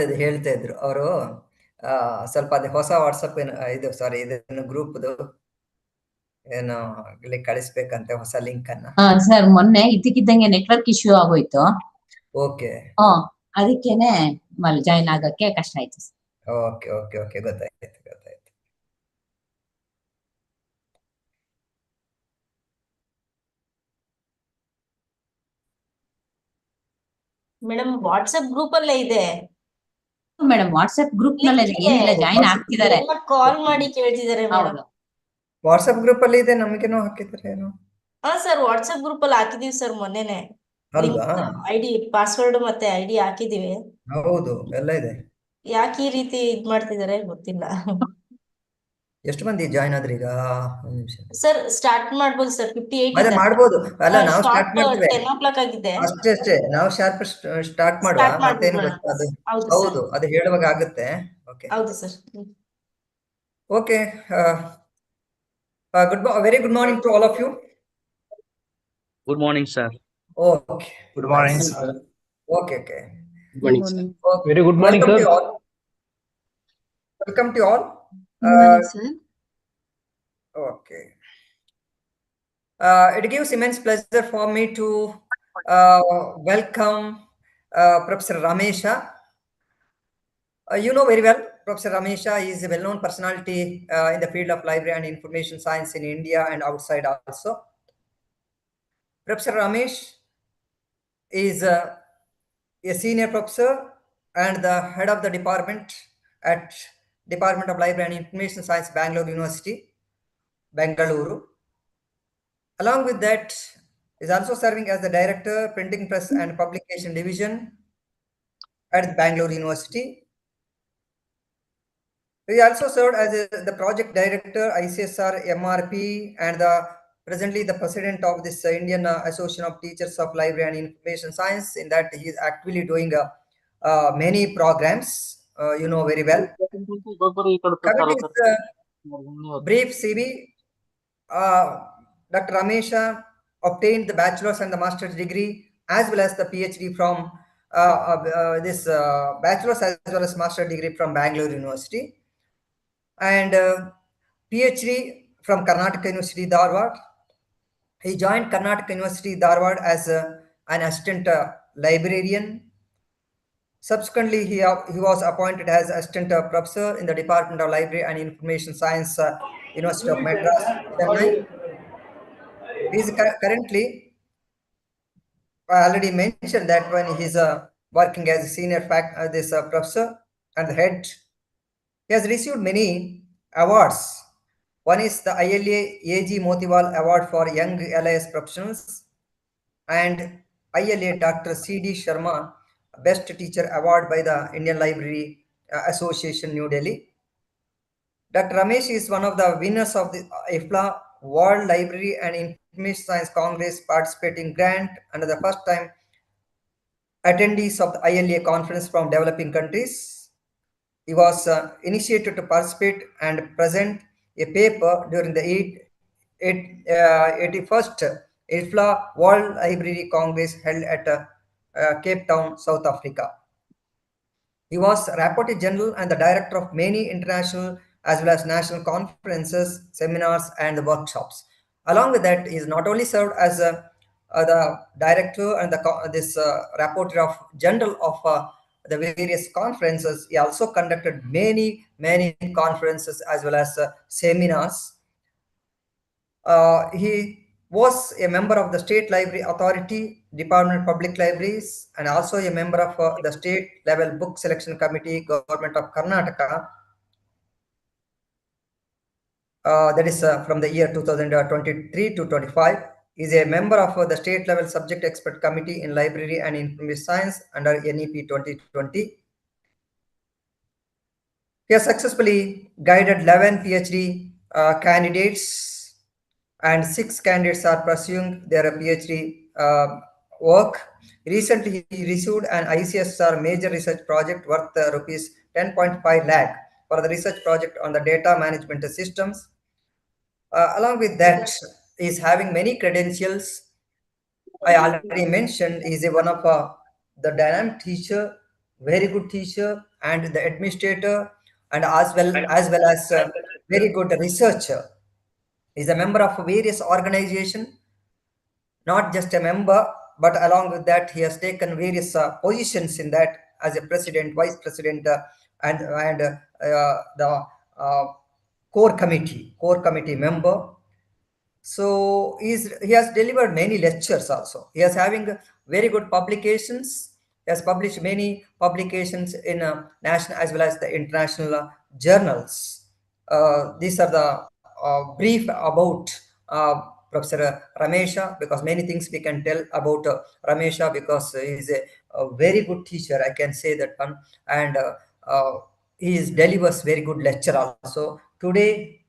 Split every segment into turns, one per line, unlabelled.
ಅದು ಹೇಳ್ತಾ ಇದ್ರು ಅವರು. ಸ್ವಲ್ಪ ಅದೇ ಹೊಸ ವಾಟ್ಸಪ್ ಇದು ಸಾರಿ ಇದನ್ನು ಗ್ರೂಪ್ದು ಏನೋ ಕಳಿಸ್ಬೇಕಂತೆ ಹೊಸ ಲಿಂಕ್ ಅನ್ನ.
ಸರ್ ಮೊನ್ನೆ ಇದ್ದಕ್ಕಿದ್ದಂಗೆ ನೆಟ್ವರ್ಕ್ ಇಶ್ಯೂ ಆಗೋಯ್ತು.
ಓಕೆ.
ಅದಕ್ಕೇನೆ ಜಾಯಿನ್ ಆಗಕ್ಕೆ ಕಷ್ಟ ಆಯ್ತು.
ಓಕೆ ಓಕೆ ಓಕೆ ಗೊತ್ತಾಯ್ತು.
ಮೇಡಮ್ ವಾಟ್ಸ್ಆಪ್ ಗ್ರೂಪ್ ಅಲ್ಲೇ ಇದೆ.
ಮೇಡಮ್ ವಾಟ್ಸ್ಆಪ್ ಗ್ರೂಪ್ ನಲ್ಲೇ ಏನಿಲ್ಲ, ಜಾಯಿನ್ ಆಗ್ತಿದ್ದಾರೆ.
ಕಾಲ್ ಮಾಡಿ ಕೇಳ್ತಿದ್ದಾರೆ ಮೇಡಮ್.
ವಾಟ್ಸ್ಆಪ್ ಗ್ರೂಪ್ ಅಲ್ಲಿ ಇದೆ, ನಮಗೇನೋ ಹಾಕಿದ್ರೆ ಏನೋ.
ಸರ್ ವಾಟ್ಸ್ಆಪ್ ಗ್ರೂಪ್ ಅಲ್ಲಿ ಹಾಕಿದೀವಿ ಸರ್ ಮೊನ್ನೆನೆ.
ಅಲ್ವಾ?
ಐಡಿ ಪಾಸ್ವರ್ಡ್ ಮತ್ತೆ ಐಡಿ ಹಾಕಿದೀವಿ.
ಹೌದು ಎಲ್ಲ ಇದೆ.
ಯಾಕೆ ಈ ರೀತಿ ಇದ್ ಮಾಡ್ತಿದ್ದಾರೆ ಗೊತ್ತಿಲ್ಲ.
ಎಷ್ಟು ಮಂದಿ ಜಾಯಿನ್ ಆದ್ರಿ ಈಗ?
ಸರ್ ಸ್ಟಾರ್ಟ್ ಮಾಡ್ಬೋದು ಸರ್. 58
ಮಾಡ್ಬೋದು. ಅಲ್ಲ ನಾವು ಸ್ಟಾರ್ಟ್ ಮಾಡ್ತೀವಿ.
10 o'clock ಆಗಿದೆ
ಅಷ್ಟೇ ನಾವು ಶಾರ್ಪ್ ಸ್ಟಾರ್ಟ್ ಮಾಡುವ. ಮತ್ತೇನು ಅದು ಹೌದು, ಅದು ಹೇಳುವಾಗ ಆಗುತ್ತೆ. ಓಕೆ
ಹೌದು sir.
Okay. Very good morning to all of you.
Good morning, sir.
Okay.
Good morning, sir.
Okay.
Good morning, sir.
Very good morning, sir.
Welcome to all.
Good morning, sir.
Okay. It gives immense pleasure for me to welcome Professor Ramesha. You know very well, Professor Ramesha is a well-known personality in the field of library and information science in India and outside also. Professor Ramesh is a senior professor and the head of the department at Department of Library and Information Science, Bangalore University, Bengaluru. Along with that, is also serving as the director, printing press and publication division at Bangalore University. He also served as the project director, ICSR, MRP, and presently the president of this Indian Association of Teachers of Library and Information Science. In that, he is actively doing many programs. You know very well. Coming to the brief CV, Dr. Ramesha obtained the bachelor's and the master's degree as well as the PhD from this bachelor's as well as master's degree from Bangalore University, and PhD from Karnataka University, Dharwad. He joined Karnataka University, Dharwad as an assistant librarian. Subsequently, he was appointed as assistant professor in the Department of Library and Information Science, University of Madras, Chennai. He is currently, I already mentioned that when he's working as a senior professor and the head. He has received many awards. One is the ILA AG Motiwal Award for Young LIS Professionals and ILA Dr. C.D. Sharma Best Teacher Award by the Indian Library Association, New Delhi. Dr. Ramesh is one of the winners of the IFLA World Library and Information Science Congress participating grant and the first time attendees of the ILA conference from developing countries. He was initiated to participate and present a paper during the 81st IFLA World Library Congress held at Cape Town, South Africa. He was Rapporteur General and the director of many international as well as national conferences, seminars, and workshops. Along with that, he is not only served as the director and this Rapporteur General of the various conferences. He also conducted many conferences as well as seminars. He was a member of the State Library Authority, Department of Public Libraries, and also a member of the State Level Book Selection Committee, Government of Karnataka. That is from the year 2023 to 25. He is a member of the State Level Subject Expert Committee in Library and Information Science under NEP 2020. He has successfully guided 11 PhD candidates, and 6 candidates are pursuing their PhD work. Recently, he received an ICSR major research project worth rupees 10.5 lakh for the research project on the data management systems. Along with that, he is having many credentials. I already mentioned he is one of the dynamic teacher, very good teacher and the administrator, and as very good researcher. Is a member of various organization, not just a member, but along with that, he has taken various positions in that as a president, vice president, and the uh, core committee member. So he has delivered many lectures also. He is having very good publications. He has published many publications in national as well as the international journals. These are the brief about Professor Ramesha, because many things we can tell about Ramesha, because he is a very good teacher, I can say that one, and delivers very good lecture also. Today,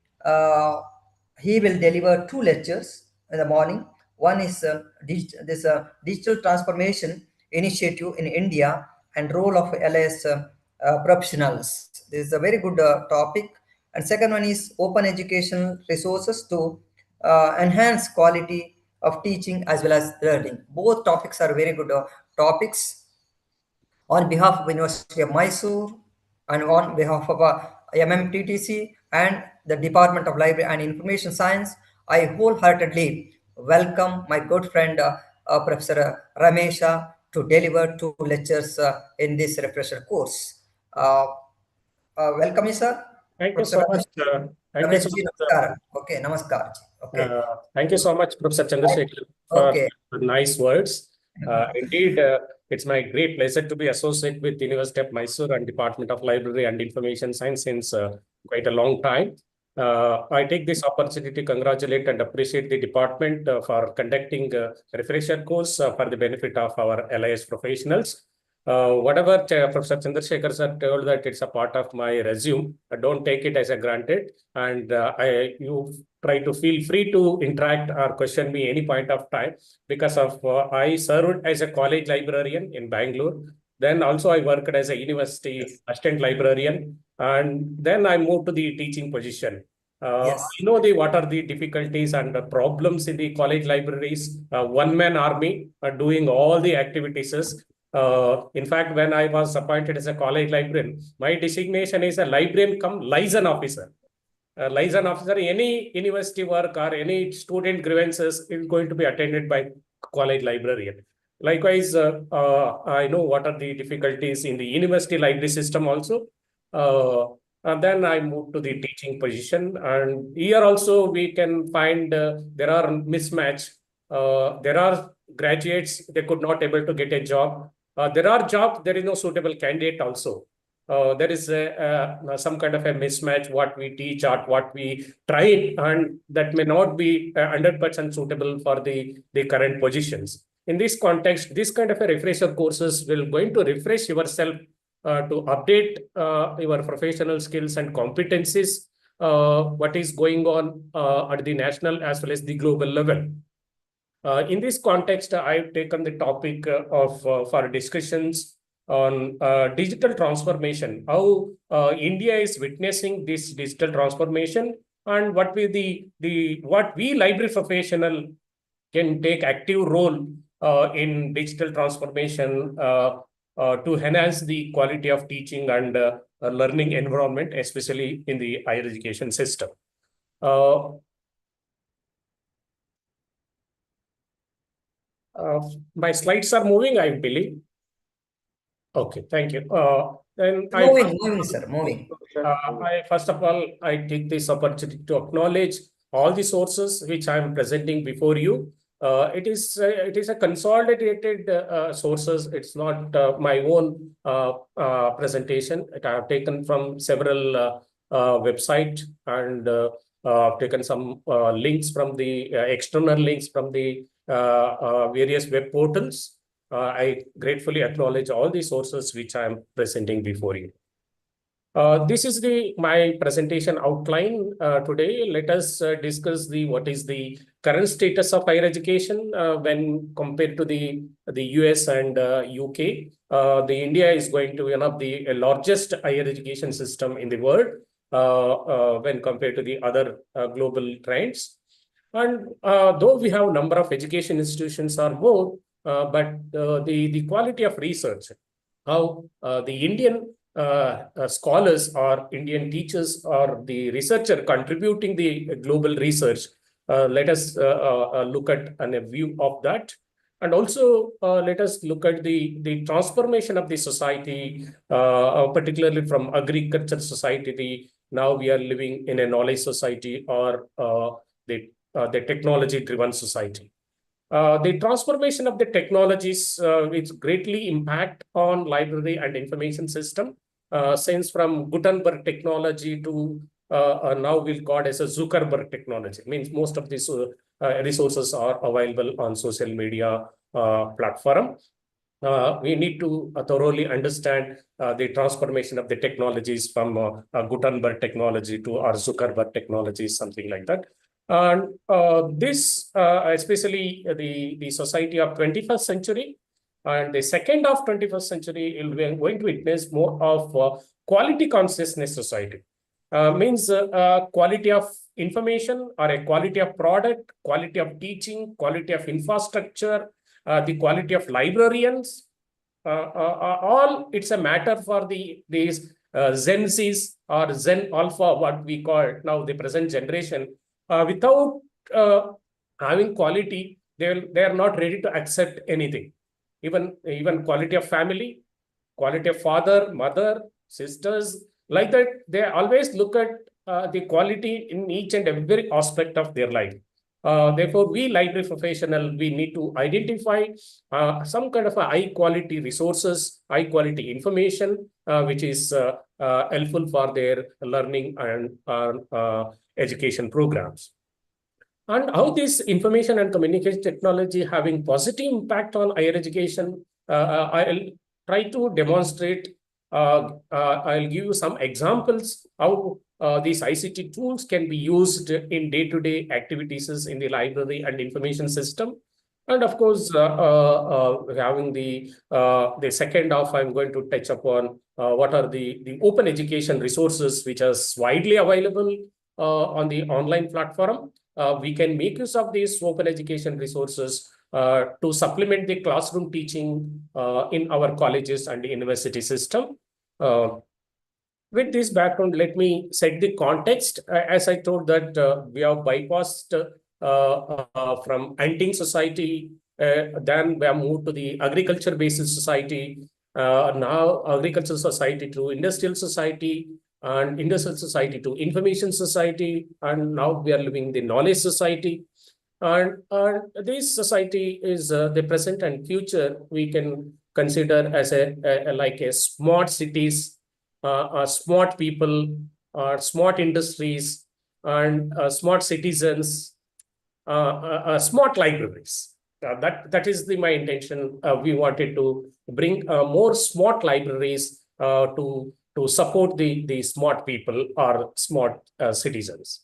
he will deliver two lectures in the morning. One is digital transformation initiative in India and role of LIS professionals. This is a very good topic. And second one is open educational resources to enhance quality of teaching as well as learning. Both topics are very good topics. On behalf of University of Mysore and on behalf of MMTTC and the Department of Library and Information Science, I wholeheartedly welcome my good friend Professor Ramesha to deliver two lectures in this refresher course. Welcome, sir.
Thank you so much. Thank you so
Ramesh ji,
much.
namaskar. Okay, namaskar. Okay.
Thank you so much, Professor Chandrasekhar, for
Okay.
nice words. Indeed, it's my great pleasure to be associated with University of Mysore and Department of Library and Information Science since quite a long time. I take this opportunity to congratulate and appreciate the department for conducting a refresher course for the benefit of our LIS professionals. Whatever Professor Chandrasekhar sir told that it's a part of my resume, don't take it as a granted, and you try to feel free to interact or question me any point of time, because of I served as a college librarian in Bangalore. Then also I worked as a university assistant librarian, and then I moved to the teaching position.
Yes.
I know what are the difficulties and the problems in the college libraries. One-man army doing all the activities. In fact, when I was appointed as a college librarian, my designation is a librarian cum liaison officer. Liaison officer, any university work or any student grievances is going to be attended by college librarian. Likewise, I know what are the difficulties in the university library system also. And then I moved to the teaching position. And here also we can find there are mismatch. There are graduates, they could not able to get a job. There are jobs, there is no suitable candidate also. There is some kind of a mismatch, what we teach or what we try, and that may not be 100% suitable for the current positions. In this context, this kind of a refresher courses will going to refresh yourself to update your professional skills and competencies, what is going on at the national as well as the global level. In this context, I've taken the topic of for discussions on digital transformation, how India is witnessing this digital transformation, and what we library professional can take active role in digital transformation to enhance the quality of teaching and learning environment, especially in the higher education system. My slides are moving, I believe. Okay, thank you. Then
Moving, sir, moving.
First of all, I take this opportunity to acknowledge all the sources which I am presenting before you. It is a consolidated sources. It's not my own presentation. I have taken from several websites, and taken some links from the external links from the various web portals. I gratefully acknowledge all the sources which I am presenting before you. This is my presentation outline today. Let us discuss what is the current status of higher education when compared to the US and UK. The India is going to be one of the largest higher education system in the world when compared to the other global trends. And though we have a number of education institutions are more, but the quality of research how the Indian scholars or Indian teachers or the researcher contributing the global research. Let us look at a view of that. And also let us look at the transformation of the society, particularly from agriculture society. Now we are living in a knowledge society or the technology-driven society. The transformation of the technologies which greatly impact on library and information system, since from Gutenberg technology to now we'll call it as a Zuckerberg technology. It means most of these resources are available on social media platform. We need to thoroughly understand the transformation of the technologies from Gutenberg technology to our Zuckerberg technology, something like that. And this, especially the society of 21st century and the second of 21st century, we are going to witness more of quality consciousness society. Means quality of information or a quality of product, quality of teaching, quality of infrastructure, the quality of librarians, all it's a matter for these Gen Zs or Gen Alpha, what we call it now, the present generation. Without having quality, they are not ready to accept anything. Even quality of family, quality of father, mother, sisters, like that. They always look at the quality in each and every aspect of their life. Therefore, we library professional, we need to identify some kind of a high quality resources, high quality information, which is helpful for their learning and education programs. And how this information and communication technology having positive impact on higher education, I'll try to demonstrate. I'll give you some examples how these ICT tools can be used in day-to-day activities in the library and information system. And of course, having the second half, I'm going to touch upon what are the open education resources which are widely available on the online platform. We can make use of these open education resources to supplement the classroom teaching in our colleges and the university system. With this background, let me set the context. As I told that we have bypassed from hunting society, then we have moved to the agriculture-based society, now agriculture society to industrial society, and industrial society to information society, and now we are living the knowledge society. And this society is the present and future we can consider as like a smart cities, smart people, smart industries, and smart citizens, smart libraries. That is my intention. We wanted to bring more smart libraries to support the smart people or smart citizens.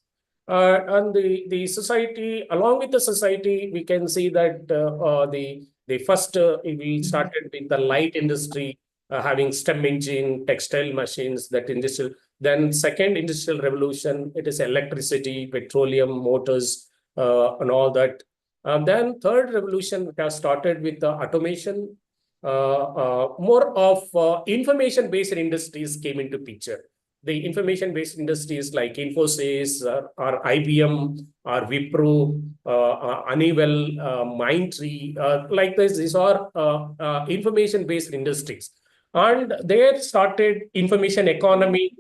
And the society, along with the society, we can see that the first we started with the light industry, having steam engine, textile machines, that industrial. Then second industrial revolution, it is electricity, petroleum, motors, and all that. And then third revolution, which has started with the automation. More of information-based industries came into picture. The information-based industries like Infosys or IBM or Wipro, Honeywell, Mindtree, like this, these are information-based industries. And there started information economy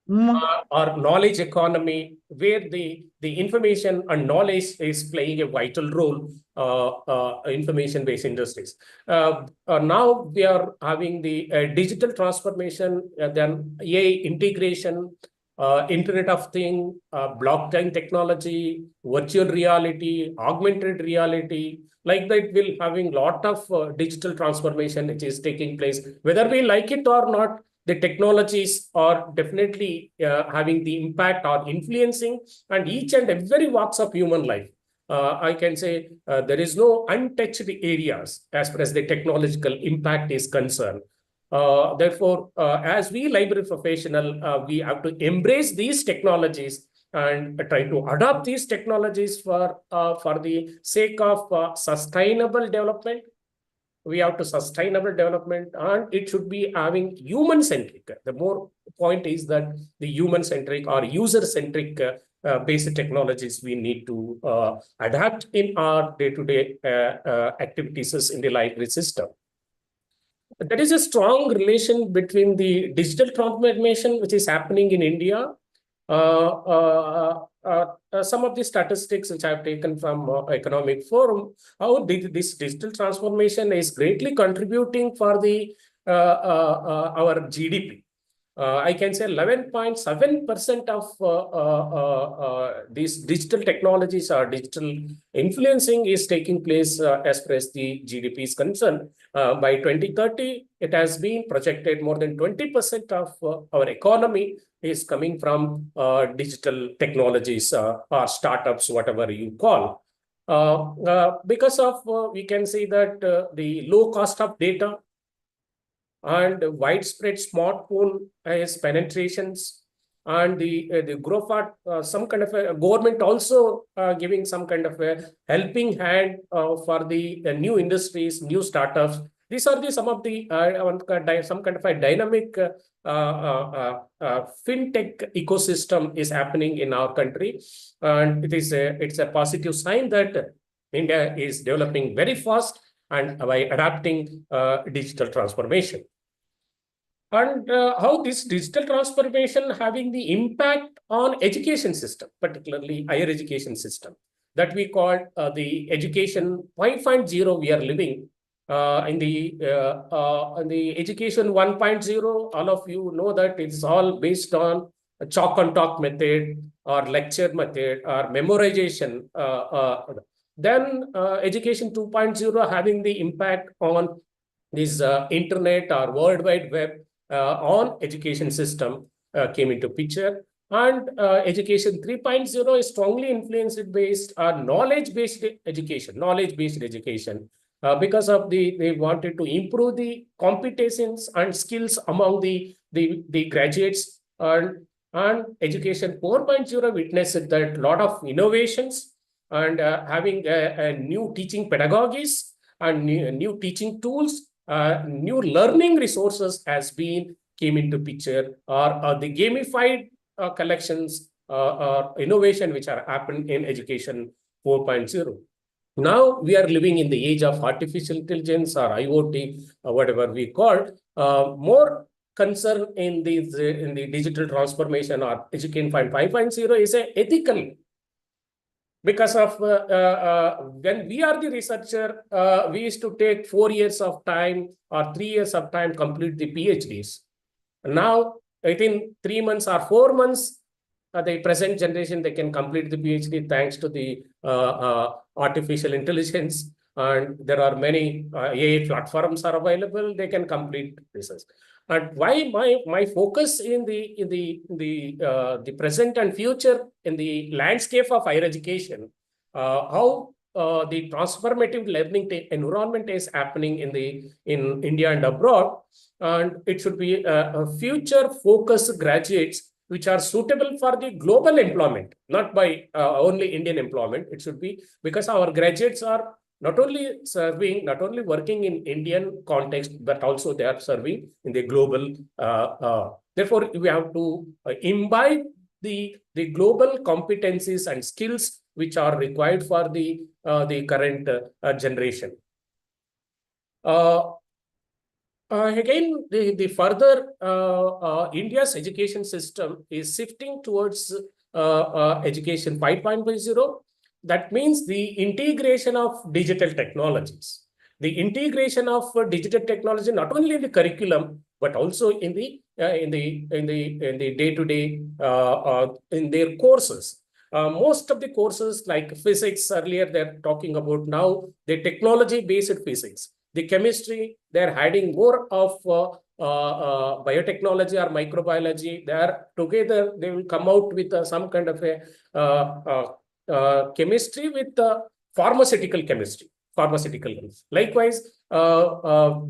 or knowledge economy, where the information and knowledge is playing a vital role, information-based industries. Now we are having the digital transformation, then AI integration, Internet of Things, blockchain technology, virtual reality, augmented reality, like that will having lot of digital transformation which is taking place. Whether we like it or not, the technologies are definitely having the impact or influencing and each and every walks of human life. I can say there is no untouched areas as far as the technological impact is concerned. Therefore, as we library professional, we have to embrace these technologies and try to adopt these technologies for the sake of sustainable development, we have to sustainable development, and it should be having human-centric. The more point is that the human-centric or user-centric basic technologies we need to adapt in our day-to-day activities in the library system. There is a strong relation between the digital transformation which is happening in India. Some of the statistics which I have taken from Economic Forum, how this digital transformation is greatly contributing for the our GDP. I can say 11.7% of these digital technologies or digital influencing is taking place as far as the GDP is concerned. By 2030, it has been projected more than 20% of our economy is coming from digital technologies or startups, whatever you call. Because of, we can see that the low cost of data and widespread smartphone penetrations, and the growth of some kind of a government also giving some kind of a helping hand for the new industries, new startups. These are some of the some kind of a dynamic fintech ecosystem is happening in our country, and it's a positive sign that India is developing very fast and by adapting digital transformation. And how this digital transformation having the impact on education system, particularly higher education system, that we call the education 5.0 we are living. In the education 1.0, all of you know that it's all based on a chalk and talk method or lecture method or memorization. Then education 2.0 having the impact on this internet or World Wide Web on education system came into picture. And education 3.0 is strongly influenced based on knowledge-based education, because of they wanted to improve the competencies and skills among the graduates, and education 4.0 witnessed that a lot of innovations and having a new teaching pedagogies and new teaching tools, new learning resources has been came into picture, or the gamified collections innovation which are happened in education 4.0. Now we are living in the age of artificial intelligence or IoT, whatever we call. More concern in the digital transformation or education 5.0 is a ethical. Because of when we are the researcher, we used to take 4 years of time or 3 years of time complete the PhDs. Now, within 3 months or 4 months, the present generation, they can complete the PhD thanks to the artificial intelligence. And there are many AI platforms are available. They can complete research. And why my focus in the present and future in the landscape of higher education, how the transformative learning environment is happening in India and abroad, and it should be a future focused graduates which are suitable for the global employment, not by only Indian employment. It should be because our graduates are not only working in Indian context, but also they are serving in the global. Therefore, we have to imbibe the global competencies and skills which are required for the current generation. Again, the further India's education system is shifting towards education 5.0. That means the integration of digital technologies. The integration of digital technology not only in the curriculum but also in the day-to-day in their courses. Most of the courses like physics earlier they're talking about, now the technology-based physics. The chemistry, they're adding more of biotechnology or microbiology. They are together, they will come out with some kind of a chemistry with pharmaceutical chemistry. Likewise, the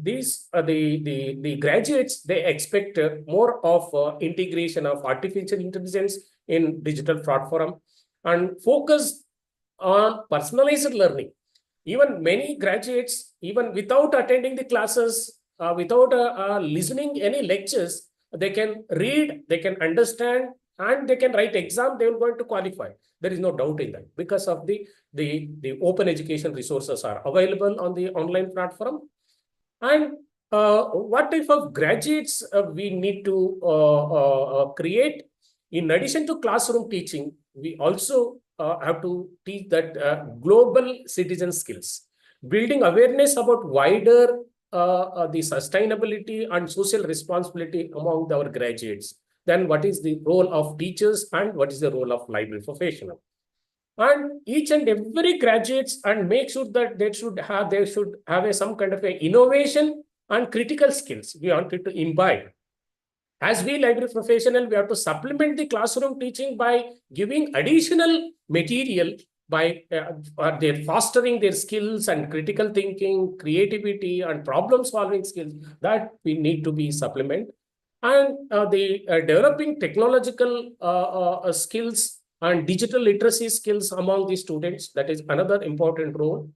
graduates, they expect more of integration of artificial intelligence in digital platform and focus on personalized learning. even many graduates, even without attending the classes, without listening any lectures, they can read, they can understand, and they can write exam. They will going to qualify. There is no doubt in that, because of the open education resources are available on the online platform. And what type of graduates we need to create? In addition to classroom teaching, we also have to teach that global citizen skills, building awareness about wider the sustainability and social responsibility among our graduates. Then what is the role of teachers and what is the role of library professional? And each and every graduates, and make sure that they should have some kind of a innovation and critical skills we wanted to imbibe. As we library professional, we have to supplement the classroom teaching by giving additional material, by they're fostering their skills and critical thinking, creativity, and problem solving skills that we need to be supplement. And the developing technological skills and digital literacy skills among the students, that is another important role.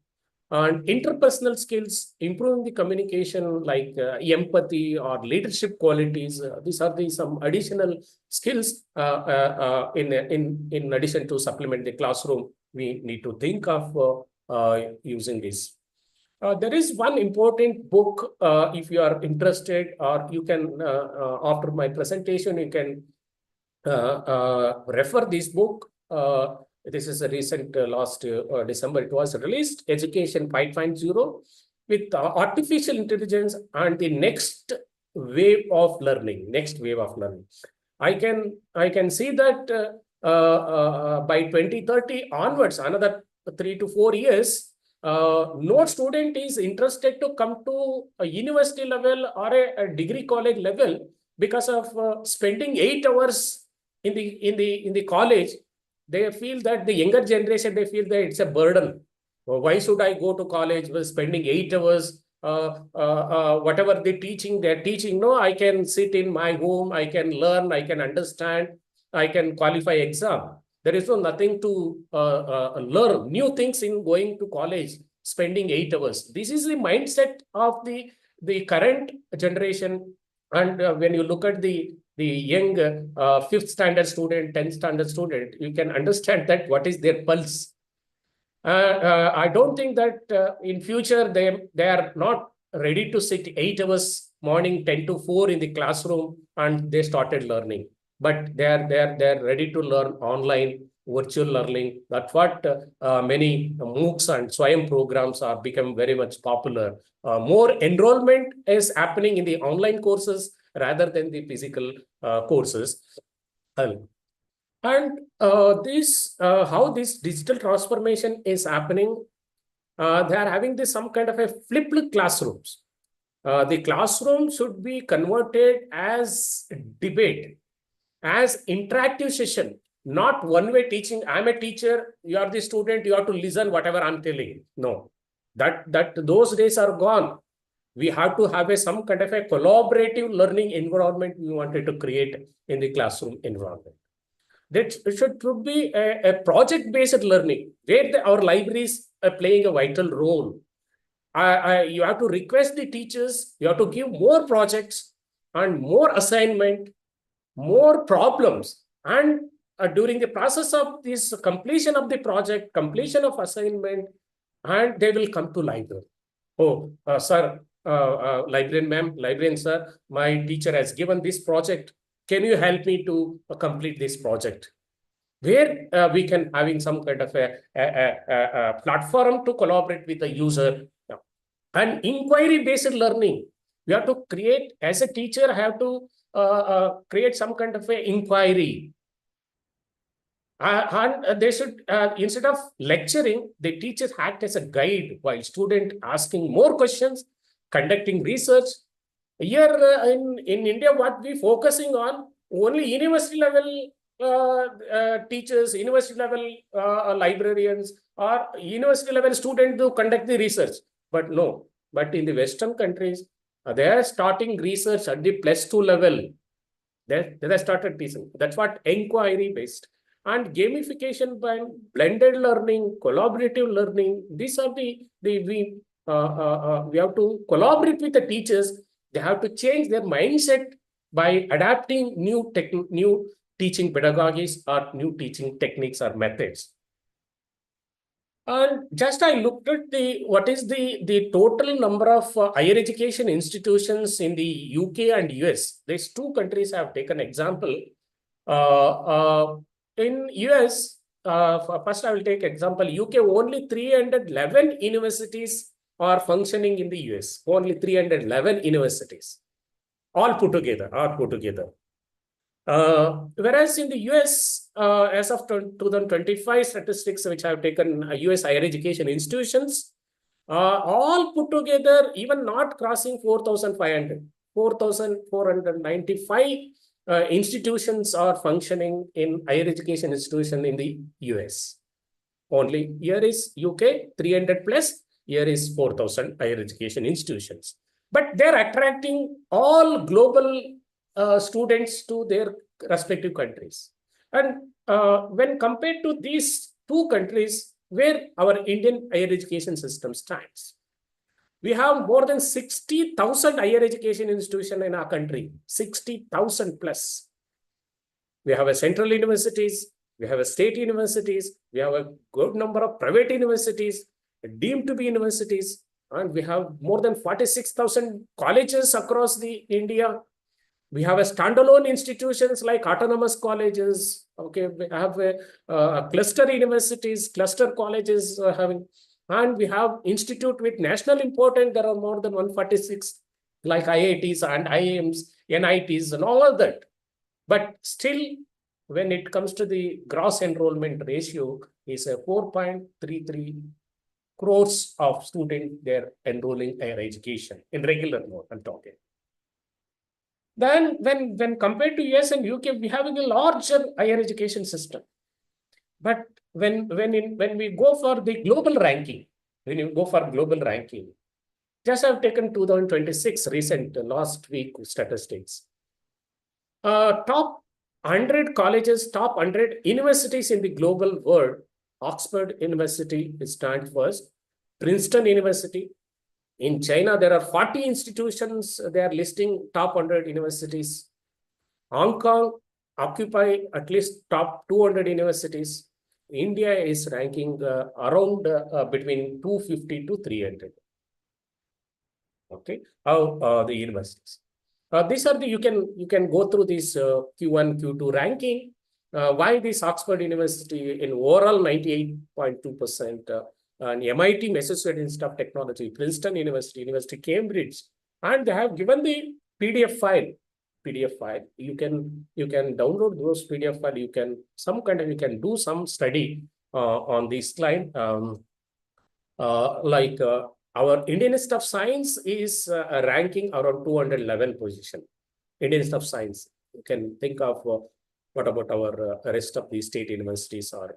And interpersonal skills, improving the communication like empathy or leadership qualities. These are some additional skills in addition to supplement the classroom. We need to think of using this. There is one important book, if you are interested, or you can, after my presentation, you can refer this book. This is a recent last December, it was released, Education 5.0 with artificial intelligence and the next wave of learning, I can see that by 2030 onwards, another 3 to 4 years, no student is interested to come to a university level or a degree college level because of spending 8 hours in the college. They feel that the younger generation, they feel that it's a burden. Why should I go to college with spending 8 hours? Whatever they're teaching. No, I can sit in my home, I can learn, I can understand, I can qualify exam. There is nothing to learn new things in going to college, spending 8 hours. This is the mindset of the current generation. And when you look at the young 5th standard student, 10th standard student, you can understand that what is their pulse. I don't think that in future they are not ready to sit 8 hours morning 10 to 4 in the classroom and they started learning. But they're ready to learn online, virtual learning. That's what many MOOCs and Swayam programs are become very much popular. More enrollment is happening in the online courses rather than the physical courses. And how this digital transformation is happening, they are having some kind of a flipped classrooms. The classroom should be converted as debate, as interactive session, not one-way teaching. I'm a teacher, you are the student, you have to listen whatever I'm telling. No, those days are gone. We have to have some kind of a collaborative learning environment we wanted to create in the classroom environment. That should be a project-based learning, where our libraries are playing a vital role. You have to request the teachers, you have to give more projects and more assignment, more problems. And during the process of this completion of the project, completion of assignment, and they will come to library. Oh, sir, librarian ma'am, librarian sir, my teacher has given this project. Can you help me to complete this project? Where we can having some kind of a platform to collaborate with the user. And inquiry-based learning. You have to create, as a teacher, have to create some kind of a inquiry. And they should, instead of lecturing, the teachers act as a guide while student asking more questions, conducting research. Here in India, what we focusing on, only university level teachers, university level librarians, or university level students to conduct the research. But no, but in the Western countries, they are starting research at the +2 level. They started teaching. That's what inquiry based. and gamification by blended learning, collaborative learning. These are we have to collaborate with the teachers. They have to change their mindset by adapting new teaching pedagogies or new teaching techniques or methods. And just I looked at what is the total number of higher education institutions in the UK and US. These two countries have taken example. In US, first I will take example, UK, only 311 universities are functioning in the US. Only 311 universities, all put together. Whereas in the US, as of 2025 statistics, which I have taken US higher education institutions, all put together, even not crossing 4,500, 4,495 institutions are functioning in higher education institution in the US. Only here is UK 300 plus, here is 4,000 higher education institutions. But they're attracting all global students to their respective countries. And when compared to these two countries, where our Indian higher education system stands, we have more than 60,000 higher education institutions in our country, 60,000 plus. We have a central universities, we have a state universities, we have a good number of private universities, deemed to be universities, and we have more than 46,000 colleges across the India. We have a standalone institutions like autonomous colleges. Okay, we have a cluster universities, cluster colleges having, and we have institute with national importance. There are more than 146 like IITs and IIMs, NITs, and all of that. But still, when it comes to the gross enrollment ratio, is a 4.33 crores of students they're enrolling higher education in regular mode. I'm talking. Then when compared to US and UK, we have a larger higher education system. But when we go for the global ranking, just I've taken 2026 recent last week statistics. Top 100 colleges, top 100 universities in the global world. Oxford University stands first. Princeton University. In China, there are 40 institutions. They are listing top 100 universities. Hong Kong occupy at least top 200 universities. India is ranking around between 250 to 300. Okay, how the universities. These are the you can go through this Q1, Q2 ranking. Why this Oxford University in overall 98.2%. And MIT, Massachusetts Institute of Technology, Princeton University, University Cambridge, and they have given the PDF file. You can download those PDF file. You can do some study on this slide. Our Indian Institute of Science is ranking around 211 position. Indian Institute of Science. You can think of what about our rest of the state universities are.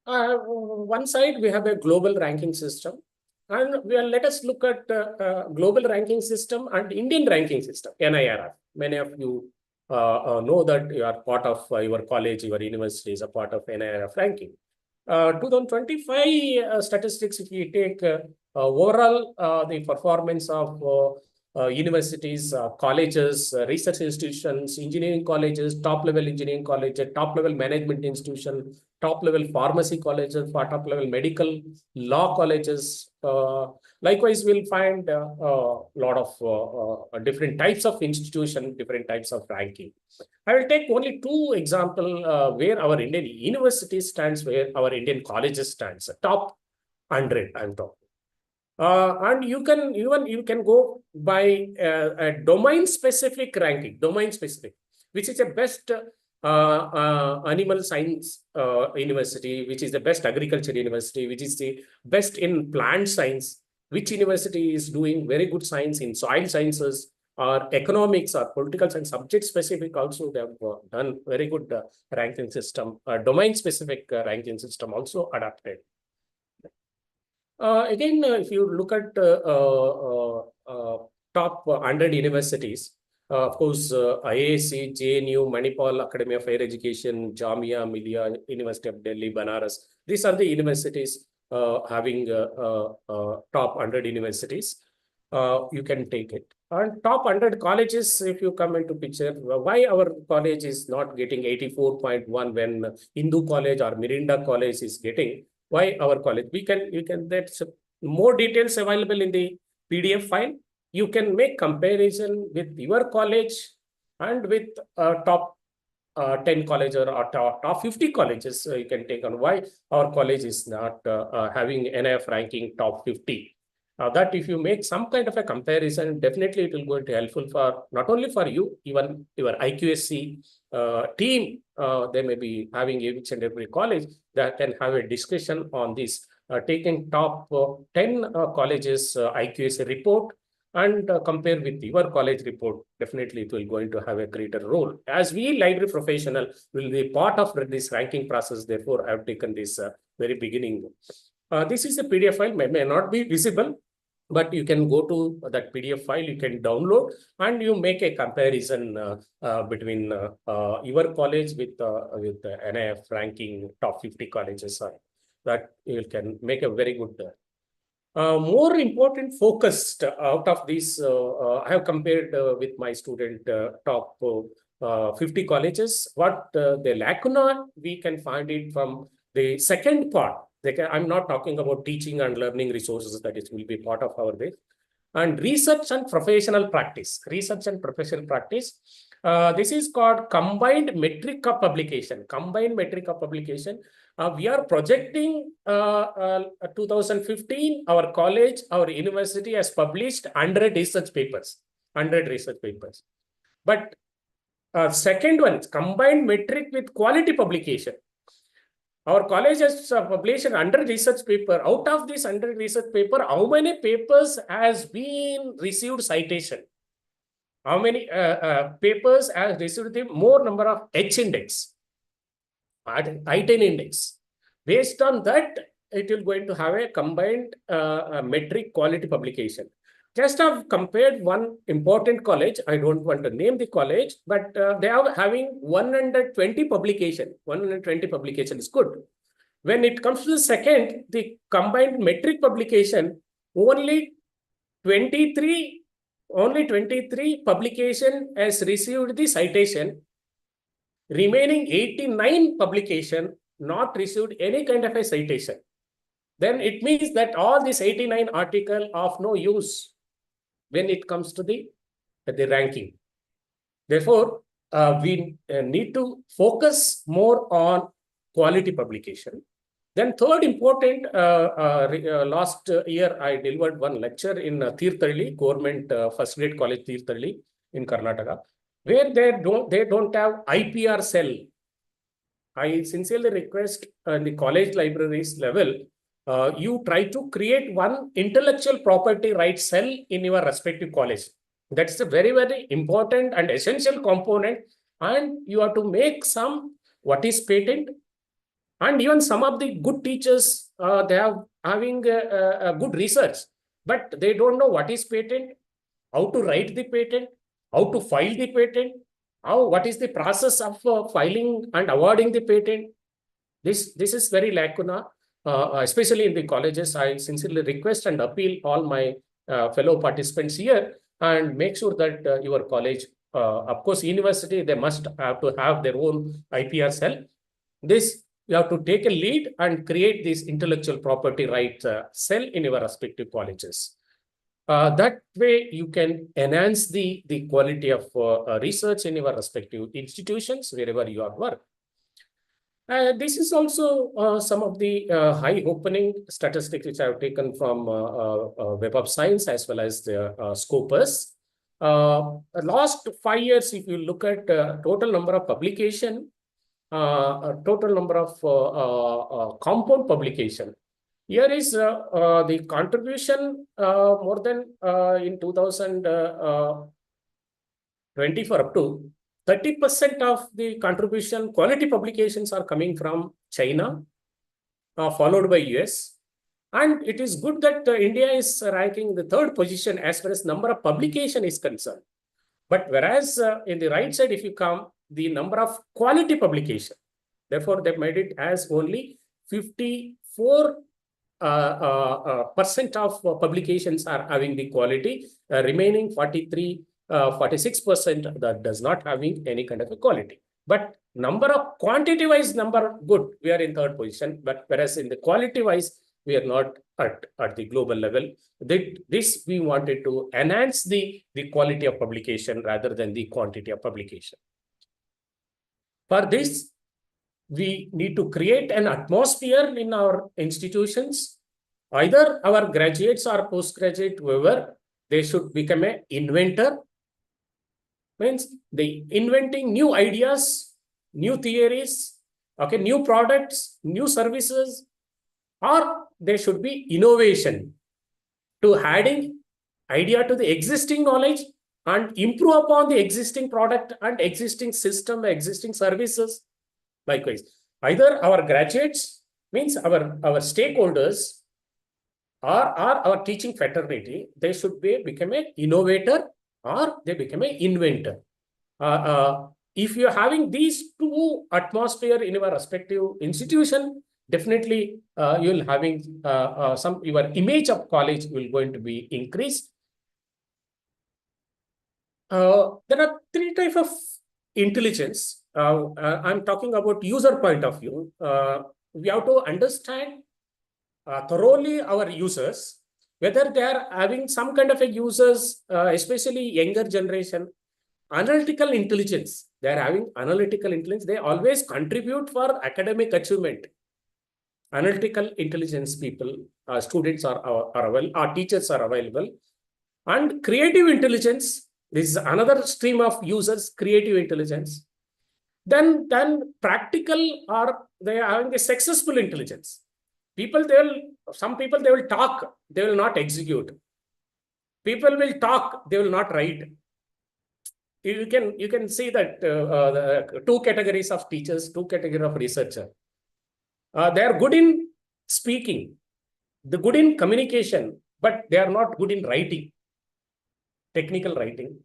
One side, we have a global ranking system. And let us look at global ranking system and Indian ranking system, NIRF. Many of you know that you are part of your college, your university is a part of NIRF ranking. 2025 statistics, if you take overall the performance of universities, colleges, research institutions, engineering colleges, top-level engineering colleges, top-level management institution, top-level pharmacy colleges, top-level medical law colleges. Likewise, we'll find a lot of different types of institution, different types of ranking. I will take only two examples where our Indian university stands, where our Indian colleges stands. Top 100, I'm talking. And you can go by a domain-specific ranking, which is the best animal science university, which is the best agriculture university, which is the best in plant science, which university is doing very good science in soil sciences, or economics, or political science, subject-specific also. They have done very good ranking system, domain-specific ranking system also adapted. Again, if you look at top 100 universities. Of course, IAC, JNU, Manipal Academy of Higher Education, Jamia Millia, University of Delhi, Banaras. These are the universities having top 100 universities. You can take it. And top 100 colleges, if you come into picture, why our college is not getting 84.1 when Hindu College or Mirinda College is getting? Why our college? That's more details available in the PDF file. You can make comparison with your college and with top 10 colleges or top 50 colleges. You can take on why our college is not having NIF ranking top 50. That if you make some kind of a comparison, definitely it will go to helpful for not only for you, even your IQSC team. They may be having each and every college that can have a discussion on this, taking top 10 colleges IQSC report and compare with your college report. Definitely it will going to have a greater role. As we library professional will be part of this ranking process. Therefore, I have taken this very beginning. This is a PDF file, may not be visible, but you can go to that PDF file, you can download and you make a comparison between your college with the NIF ranking top 50 colleges. That you can make a very good more important focused out of this. I have compared with my student top 50 colleges. What the lacuna, we can find it from the second part. I'm not talking about teaching and learning resources, that is will be part of our base. And research and professional practice. Research and professional practice. This is called combined metric of publication. Combined metric of publication. We are projecting 2015, our college, our university has published 100 research papers. 100 research papers. But second one is combined metric with quality publication. Our college has published 100 research paper. Out of this 100 research paper, how many papers has been received citation? How many papers has received the more number of H index, I-10 index? Based on that, it will going to have a combined metric quality publication. Just have compared one important college. I don't want to name the college, but they are having 120 publication. 120 publication is good. When it comes to the second, the combined metric publication, only 23 publication has received the citation. Remaining 89 publication not received any kind of a citation. Then it means that all these 89 article of no use when it comes to the ranking. Therefore, we need to focus more on quality publication. Then third important, last year I delivered one lecture in Tirthalli, government first grade college Tirthalli in Karnataka, where they don't have IPR cell. I sincerely request in the college libraries level, you try to create one intellectual property rights cell in your respective college. That's a very, very important and essential component. And you have to make some, what is patent? And even some of the good teachers, they are having a good research, but they don't know what is patent, how to write the patent, how to file the patent, what is the process of filing and awarding the patent. This is very lacuna, especially in the colleges. I sincerely request and appeal all my fellow participants here and make sure that your college, of course, university, they must have to have their own IPR cell. This, you have to take a lead and create this intellectual property rights cell in your respective colleges. That way, you can enhance the quality of research in your respective institutions, wherever you are work. This is also some of the high opening statistics which I have taken from Web of Science as well as the Scopus. Last 5 years, if you look at total number of publication, total number of compound publication. Here is the contribution more than in 2024 up to 30% of the contribution quality publications are coming from China, followed by US. And it is good that India is ranking the third position as far as number of publication is concerned. But whereas in the right side, if you come, the number of quality publication, therefore they made it as only 54% of publications are having the quality, remaining 46% that does not having any kind of a quality. But number of quantity wise number good, we are in third position, but whereas in the quality wise, we are not at the global level. This we wanted to enhance the quality of publication rather than the quantity of publication. For this, we need to create an atmosphere in our institutions. Either our graduates or postgraduate, whoever, they should become an inventor. Means they inventing new ideas, new theories, okay, new products, new services, or there should be innovation to adding idea to the existing knowledge and improve upon the existing product and existing system, existing services. Likewise, either our graduates, means our stakeholders, or our teaching fraternity, they should become an innovator or they become an inventor. If you're having these two atmosphere in your respective institution, definitely you'll having your image of college will going to be increased. There are three types of intelligence. I'm talking about user point of view. We have to understand thoroughly our users, whether they are having some kind of a users, especially younger generation, analytical intelligence. They are having analytical intelligence. They always contribute for academic achievement. Analytical intelligence people, students are available, our teachers are available. And creative intelligence, this is another stream of users, creative intelligence. Then practical, or they are having a successful intelligence. Some people, they will talk, they will not execute. People will talk, they will not write. You can see that the two categories of teachers, two categories of researchers. They are good in speaking, they're good in communication, but they are not good in writing. Technical writing,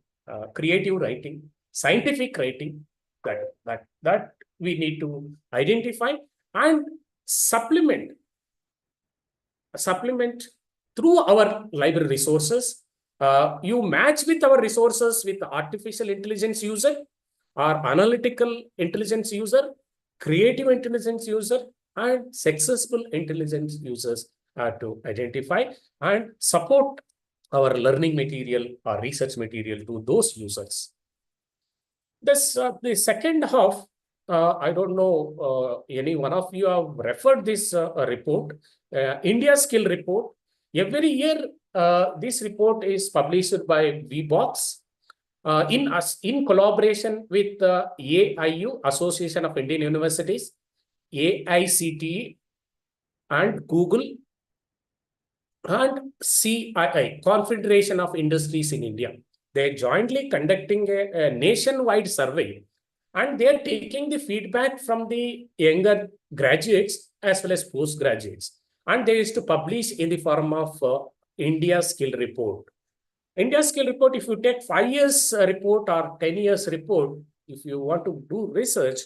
creative writing, scientific writing, that we need to identify and supplement through our library resources. You match with our resources with artificial intelligence user or analytical intelligence user, creative intelligence user, and successful intelligence users to identify and support our learning material or research material to those users. This the second half, I don't know any one of you have referred this report, India Skill Report. Every year, this report is published by VBox in collaboration with AIU, Association of Indian Universities, AICTE, and Google, and CII, Confederation of Industries in India. They're jointly conducting a nationwide survey, and they're taking the feedback from the younger graduates as well as postgraduates. And they used to publish in the form of India Skill Report. India Skill Report, if you take 5 years report or 10 years report, if you want to do research,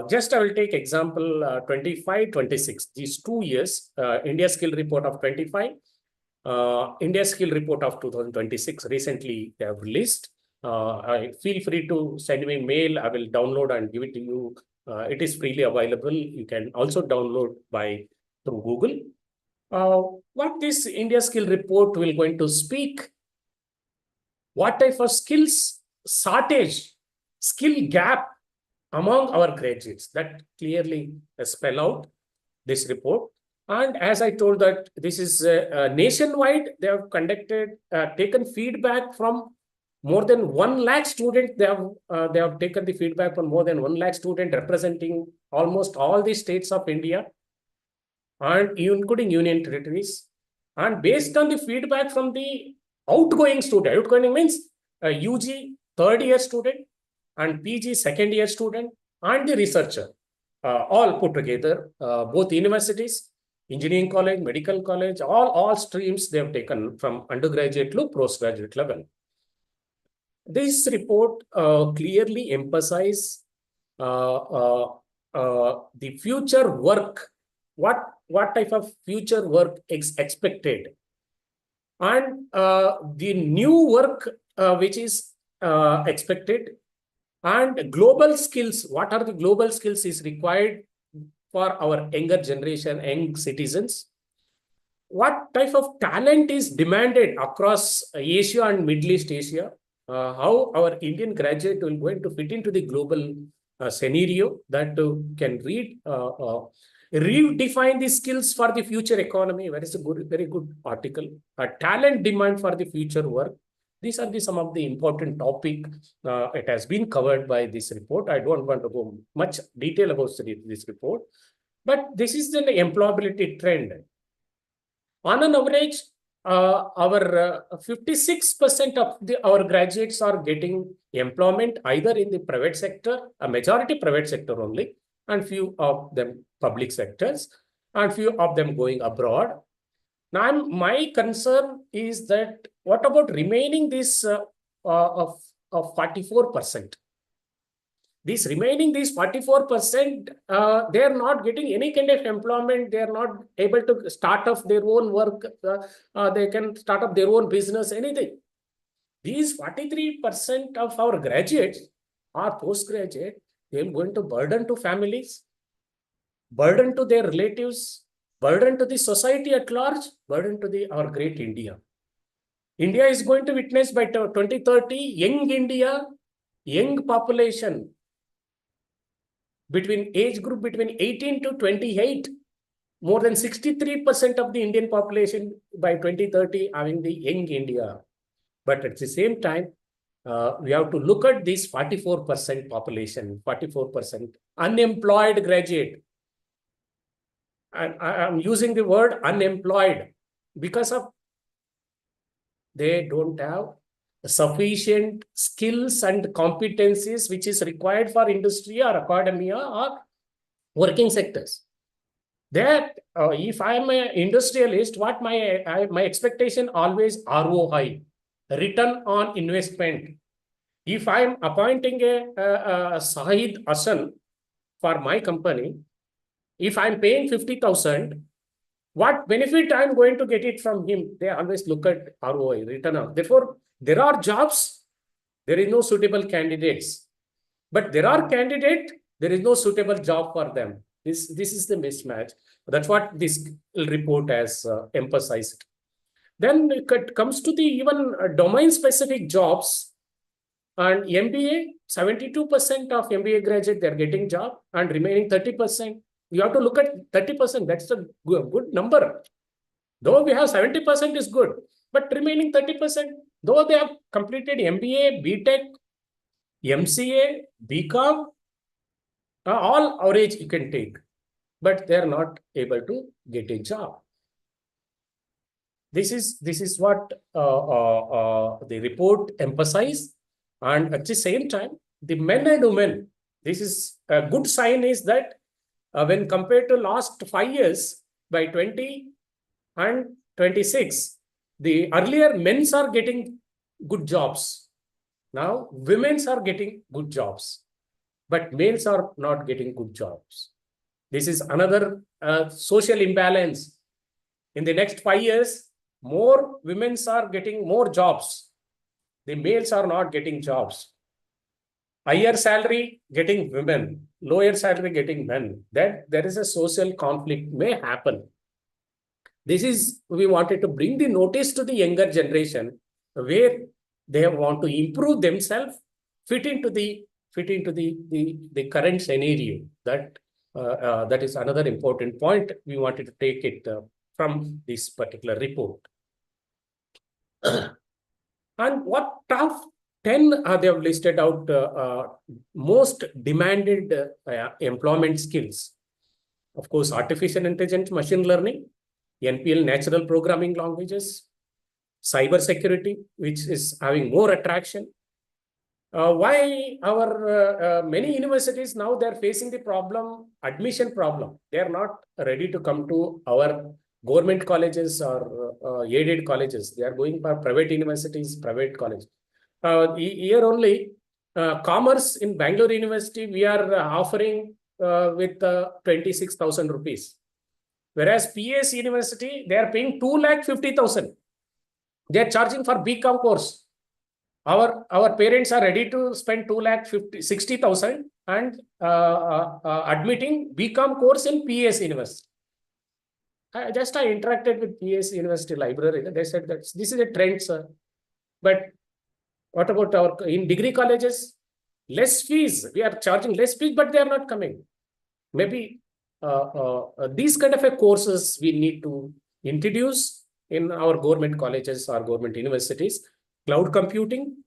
just I will take example 25, 26, these 2 years, India Skill Report of 25, India Skill Report of 2026, recently they have released. I feel free to send me mail, I will download and give it to you. It is freely available. You can also download through Google. What this India Skill Report will going to speak, what type of skills shortage, skill gap among our graduates, that clearly spell out this report. And as I told that this is nationwide, they have conducted, taken feedback from more than 1 lakh students. They have taken the feedback from more than 1 lakh students representing almost all the states of India and including union territories. And based on the feedback from the outgoing student, outgoing means UG third year student and PG second year student and the researcher, all put together, both universities engineering college, medical college, all streams they have taken from undergraduate to postgraduate level. This report clearly emphasizes the future work, what type of future work is expected, and the new work which is expected, and global skills, what are the global skills is required for our younger generation, young citizens. What type of talent is demanded across Asia and Middle East Asia? How our Indian graduate will going to fit into the global scenario that can redefine the skills for the future economy. Very good article. Talent demand for the future work. These are some of the important topic. It has been covered by this report. I don't want to go much detail about this report, but this is the employability trend. On an average, our 56% of our graduates are getting employment either in the private sector, a majority private sector only, and few of them public sectors, and few of them going abroad. Now, my concern is that what about remaining this of 44%? These 44%, they are not getting any kind of employment. They are not able to start up their own work. They can start up their own business, anything. These 43% of our graduates are postgraduate. They are going to burden to families, burden to their relatives, burden to the society at large, burden to our great India. India is going to witness by 2030, young India, young population, between age group between 18 to 28, more than 63% of the Indian population by 2030 having the young India. But at the same time, we have to look at this 44% population, 44% unemployed graduate. And I'm using the word unemployed because of they don't have sufficient skills and competencies which is required for industry or academia or working sectors. That if I am an industrialist, what my expectation always ROI, return on investment. If I am appointing a Sahid Hassan for my company, if I am paying 50,000, what benefit I am going to get it from him? They always look at ROI, return on. Therefore, there are jobs, there is no suitable candidates. But there are candidates, there is no suitable job for them. This is the mismatch. That's what this report has emphasized. Then it comes to the even domain-specific jobs. And MBA, 72% of MBA graduates, they're getting job, and remaining 30%. You have to look at 30%. That's a good number. Though we have 70% is good, but remaining 30%, though they have completed MBA, BTech, MCA, BCom, all average you can take, but they are not able to get a job. This is what the report emphasizes, and at the same time, the men and women. This is a good sign is that when compared to last 5 years, by 20 and 26, the earlier men's are getting good jobs. Now women's are getting good jobs, but males are not getting good jobs. This is another social imbalance. In the next 5 years, more women's are getting more jobs. The males are not getting jobs. Higher salary getting women, lower salary getting men. That there is a social conflict may happen. This is, we wanted to bring the notice to the younger generation where they want to improve themselves, fit into the current scenario. That is another important point. We wanted to take it from this particular report. And what top 10 they have listed out most demanded employment skills. Of course, artificial intelligence, machine learning, NPL, natural programming languages, cyber security, which is having more attraction, Why our many universities now they're facing the problem, admission problem. They are not ready to come to our government colleges or aided colleges. They are going for private universities, private colleges. Here only, commerce in Bangalore University, we are offering with 26,000 rupees. Whereas PS University, they are paying 2,50,000. They are charging for BCom course. Our parents are ready to spend 2,60,000 and admitting BCom course in PS University. I interacted with PS University library. They said that this is a trend, sir. But what about in degree colleges? Less fees. We are charging less fees, but they are not coming. Maybe these kind of courses we need to introduce in our government colleges or government universities. Cloud computing,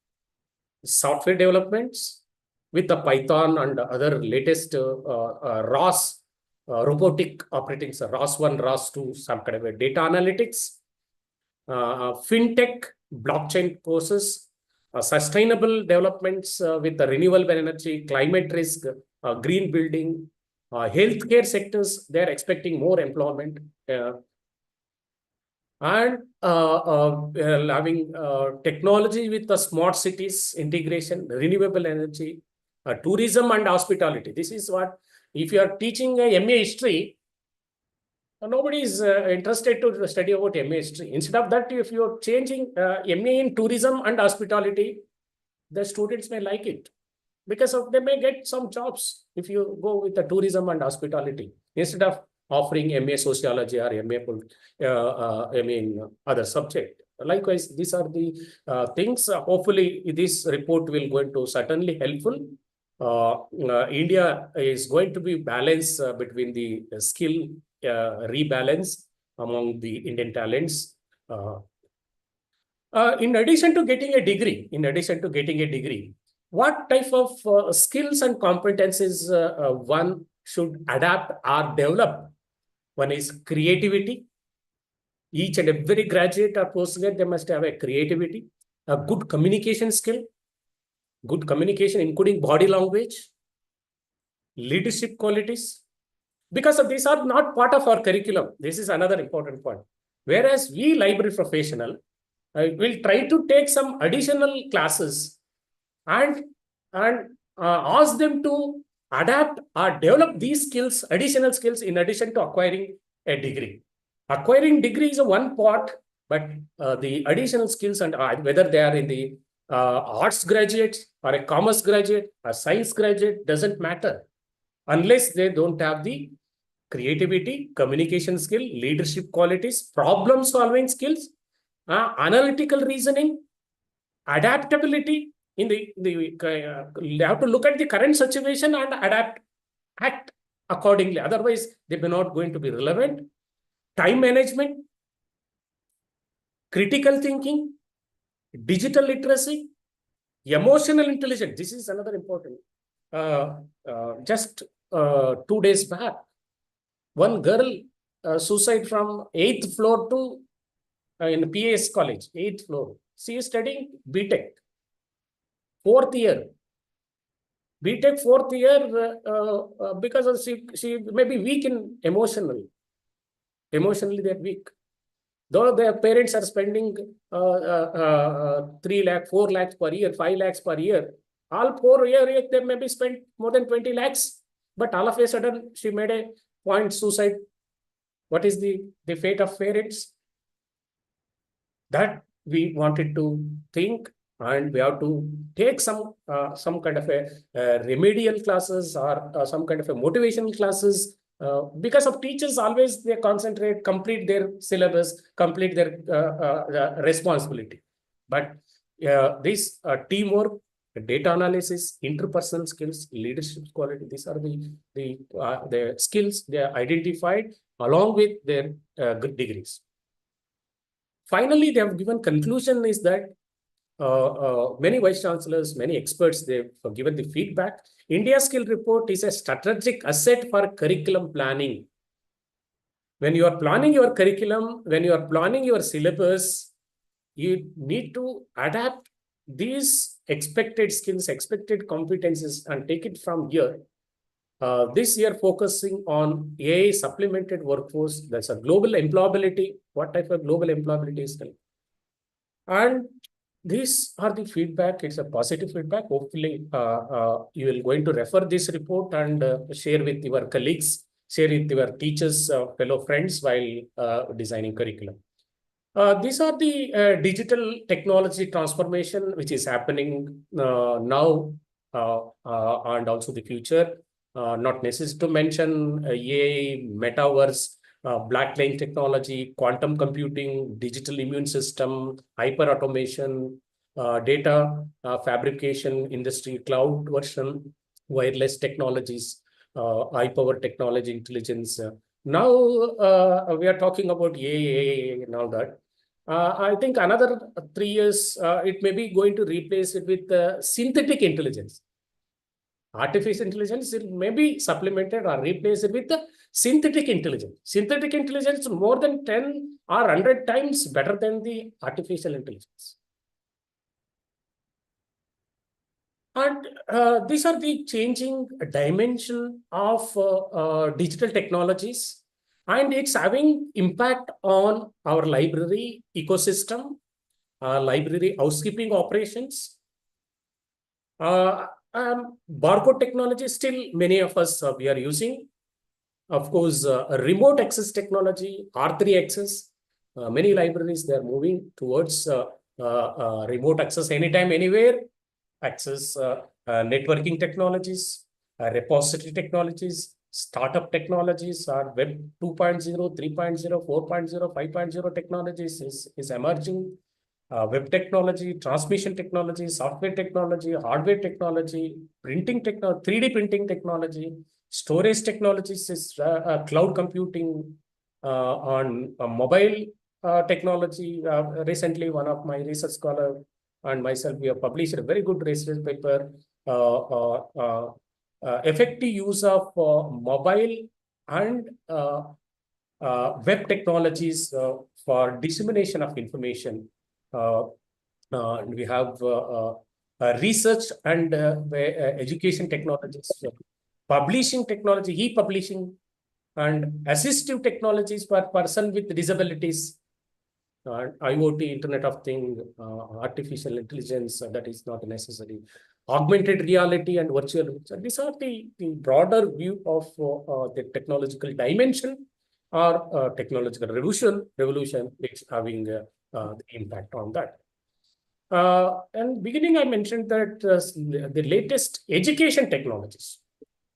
software developments with the Python and other latest ROS, robotic operating, ROS 1, ROS 2, some kind of data analytics, fintech, blockchain courses, sustainable developments with the renewable energy, climate risk, green building, healthcare sectors, they're expecting more employment. And having technology with the smart cities integration, renewable energy, tourism and hospitality. This is what, if you are teaching a MA history, nobody is interested to study about MA history. Instead of that, if you are changing MA in tourism and hospitality, the students may like it because they may get some jobs if you go with the tourism and hospitality instead of offering MA sociology or MA other subject. Likewise, these are the things. Hopefully, this report will going to certainly helpful. India is going to be balanced between the skill rebalance among the Indian talents. In addition to getting a degree, what type of skills and competencies one should adapt or develop? One is creativity. Each and every graduate or postgrad, they must have a creativity, a good communication skill, good communication, including body language, leadership qualities. Because of these are not part of our curriculum. This is another important point. Whereas we library professional will try to take some additional classes and ask them to adapt or develop these skills, additional skills, in addition to acquiring a degree. Acquiring degree is one part, but the additional skills and whether they are in the arts graduate or a commerce graduate or science graduate doesn't matter unless they don't have the creativity, communication skill, leadership qualities, problem solving skills, analytical reasoning, adaptability. You have to look at the current situation and act accordingly. Otherwise, they may not going to be relevant. Time management, critical thinking, digital literacy, emotional intelligence. This is another important. Just 2 days back, one girl suicide from 8th floor to in PS college, 8th floor. She is studying BTech. 4th year. BTech 4th year because of she may be weak in emotionally. Emotionally, they're weak. Though their parents are spending 3 lakh, 4 lakhs per year, 5 lakhs per year. All 4 years, they maybe spent more than 20 lakhs. But all of a sudden, she made a point suicide. What is the fate of parents? That we wanted to think, and we have to take some kind of a remedial classes or some kind of a motivational classes. Because of teachers, always they concentrate, complete their syllabus, complete their responsibility. But this teamwork, data analysis, interpersonal skills, leadership quality, these are the skills they are identified along with their good degrees. Finally, they have given conclusion is that many vice chancellors, many experts, they've given the feedback. India Skill Report is a strategic asset for curriculum planning. When you are planning your curriculum, when you are planning your syllabus, you need to adapt these expected skills, expected competencies, and take it from here. This year focusing on AI supplemented workforce. There's a global employability. What type of global employability is there? And these are the feedback. It's a positive feedback. Hopefully, you will going to refer this report and share with your colleagues, share with your teachers, fellow friends while designing curriculum. These are the digital technology transformation which is happening now and also the future. Not necessary to mention AI, metaverse, blockchain technology, quantum computing, digital immune system, hyper automation, data fabrication industry, cloud version, wireless technologies, high power technology, intelligence. Now we are talking about AI and all that. I think another 3 years, it may be going to replace it with synthetic intelligence. Artificial intelligence, it may be supplemented or replaced with the synthetic intelligence. Synthetic intelligence more than 10 or 100 times better than the artificial intelligence. And these are the changing dimension of digital technologies, and it's having impact on our library ecosystem, library housekeeping operations. Barcode technology, still many of us we are using. Of course, remote access technology, R3 access. Many libraries, they are moving towards remote access anytime, anywhere. Access networking technologies, repository technologies, startup technologies, or Web 2.0, 3.0, 4.0, 5.0 technologies is emerging. Web technology, transmission technology, software technology, hardware technology, printing technology, 3D printing technology, storage technologies, is cloud computing, on mobile technology. Recently, one of my research scholar and myself, we have published a very good research paper, effective use of mobile and web technologies for dissemination of information. We have research and education technologies, publishing technology, e-publishing, and assistive technologies for person with disabilities, IoT, Internet of Things, artificial intelligence, that is not necessary, augmented reality and virtual reality. These are the broader view of the technological dimension or technological revolution which having the impact on that. And beginning, I mentioned that the latest education technologies.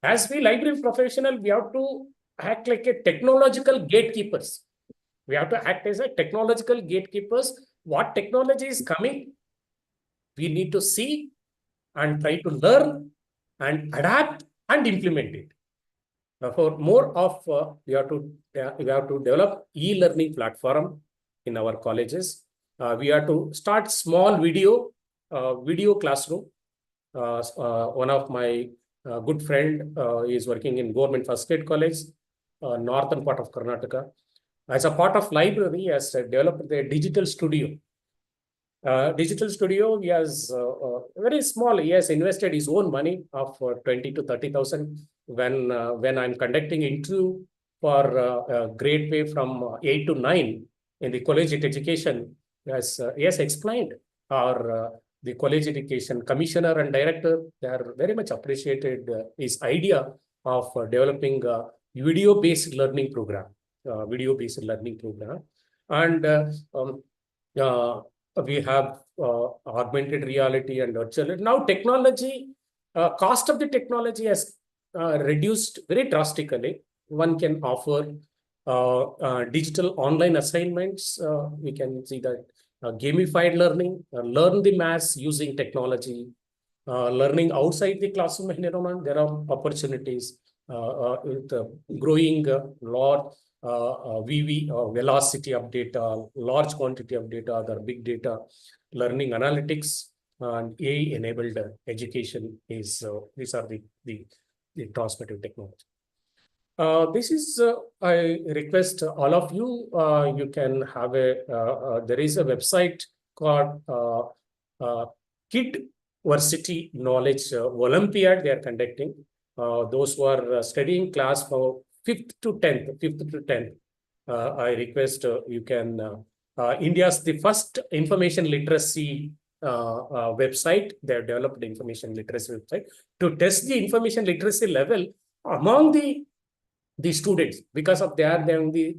As we library professional, we have to act like a technological gatekeepers. We have to act as a technological gatekeepers. What technology is coming, we need to see and try to learn and adapt and implement it. For more of, we have to develop e-learning platform in our colleges. We have to start small video classroom. One of my good friend is working in government first aid college, northern part of Karnataka. As a part of library, he has developed the digital studio. Digital studio, he has very small. He has invested his own money of 20 to 30,000. When I'm conducting interview for grade pay from 8 to 9 in the collegiate education, he has explained our the college education commissioner and director. They are very much appreciated his idea of developing a video-based learning program. And we have augmented reality and virtual. Now technology, cost of the technology has reduced very drastically. One can offer digital online assignments. We can see that gamified learning, learn the maths using technology, learning outside the classroom environment. There are opportunities with growing lot. Velocity of data, large quantity of data, the big data, learning analytics, and AI-enabled education is these are the transformative technology. This is I request all of you. You can have a there is a website called Kid Varsity Knowledge Olympiad they are conducting. Those who are studying class for 5th to 10th, I request you can, India's the first information literacy website. They have developed information literacy website to test the information literacy level among the students, because of they are the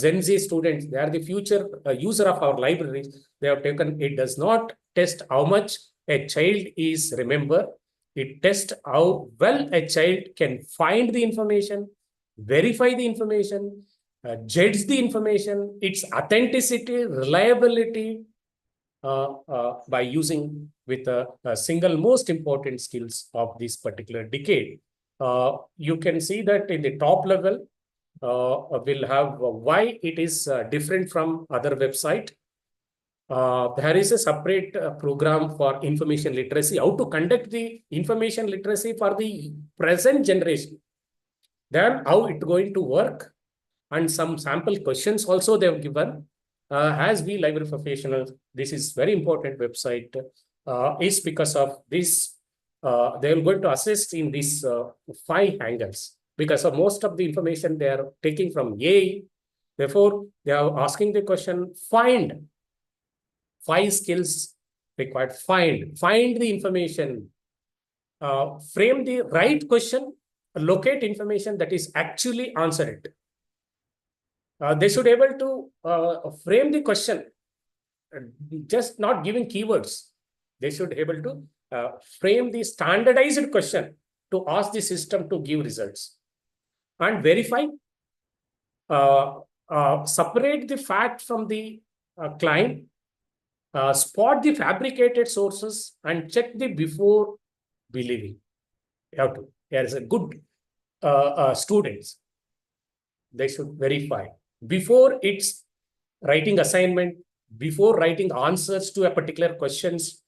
Gen Z students. They are the future user of our libraries. They have taken, it does not test how much a child is remember. It tests how well a child can find the information, verify the information, judge the information, its authenticity, reliability, by using with a single most important skills of this particular decade. You can see that in the top level, we'll have why it is different from other website. There is a separate program for information literacy, how to conduct the information literacy for the present generation. Then how it going to work, and some sample questions also they have given. As we library professionals, this is very important website, is because of this, they are going to assist in these 5 angles, because of most of the information they are taking from AI. Therefore, they are asking the question, find 5 skills required. Find the information, frame the right question, locate information that is actually answer it. They should able to frame the question, just not giving keywords. They should able to frame the standardized question to ask the system to give results, and verify, separate the fact from the claim, spot the fabricated sources, and check the before believing. You have to. There is a good students. They should verify before it's writing assignment, before writing answers to a particular questions,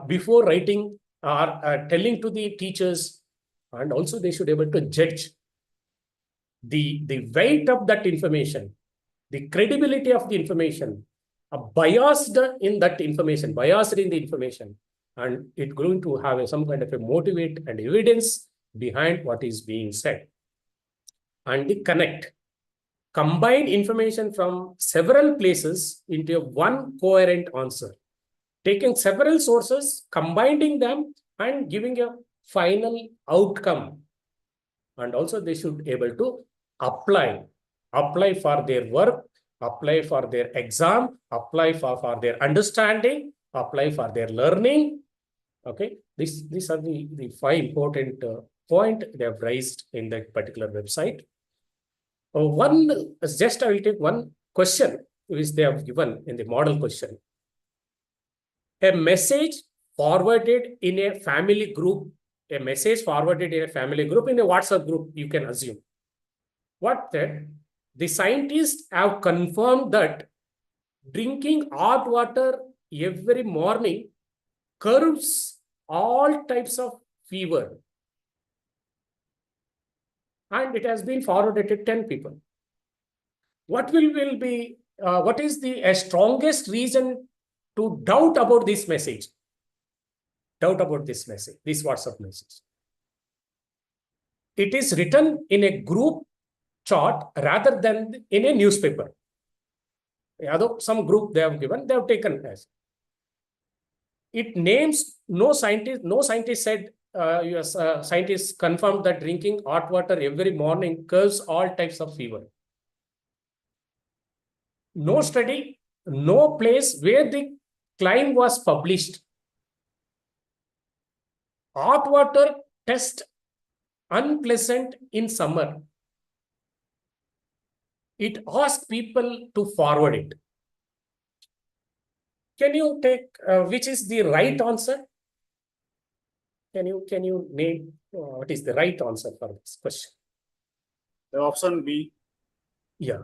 before writing or telling to the teachers, and also they should be able to judge the weight of that information, the credibility of the information, biased in the information, and it's going to have some kind of a motivate and evidence behind what is being said. And the connect, combine information from several places into one coherent answer, taking several sources, combining them, and giving a final outcome. And also they should be able to apply for their work, apply for their exam, apply for their understanding, apply for their learning. Okay, these are the 5 important point they have raised in that particular website. I will take one question which they have given in the model question. A message forwarded in a family group, in a WhatsApp group, you can assume. What that? The scientists have confirmed that drinking hot water every morning curbs all types of fever. And it has been forwarded to 10 people. What is the strongest reason to doubt about this message? This WhatsApp message. It is written in a group chart rather than in a newspaper. Some group they have given, they have taken as. It names no scientist said, scientists confirmed that drinking hot water every morning cures all types of fever. No study, no place where the claim was published. Hot water test unpleasant in summer. It asks people to forward it. Can you take which is the right answer? Can you name what is the right answer for this question?
The option B.
Yeah.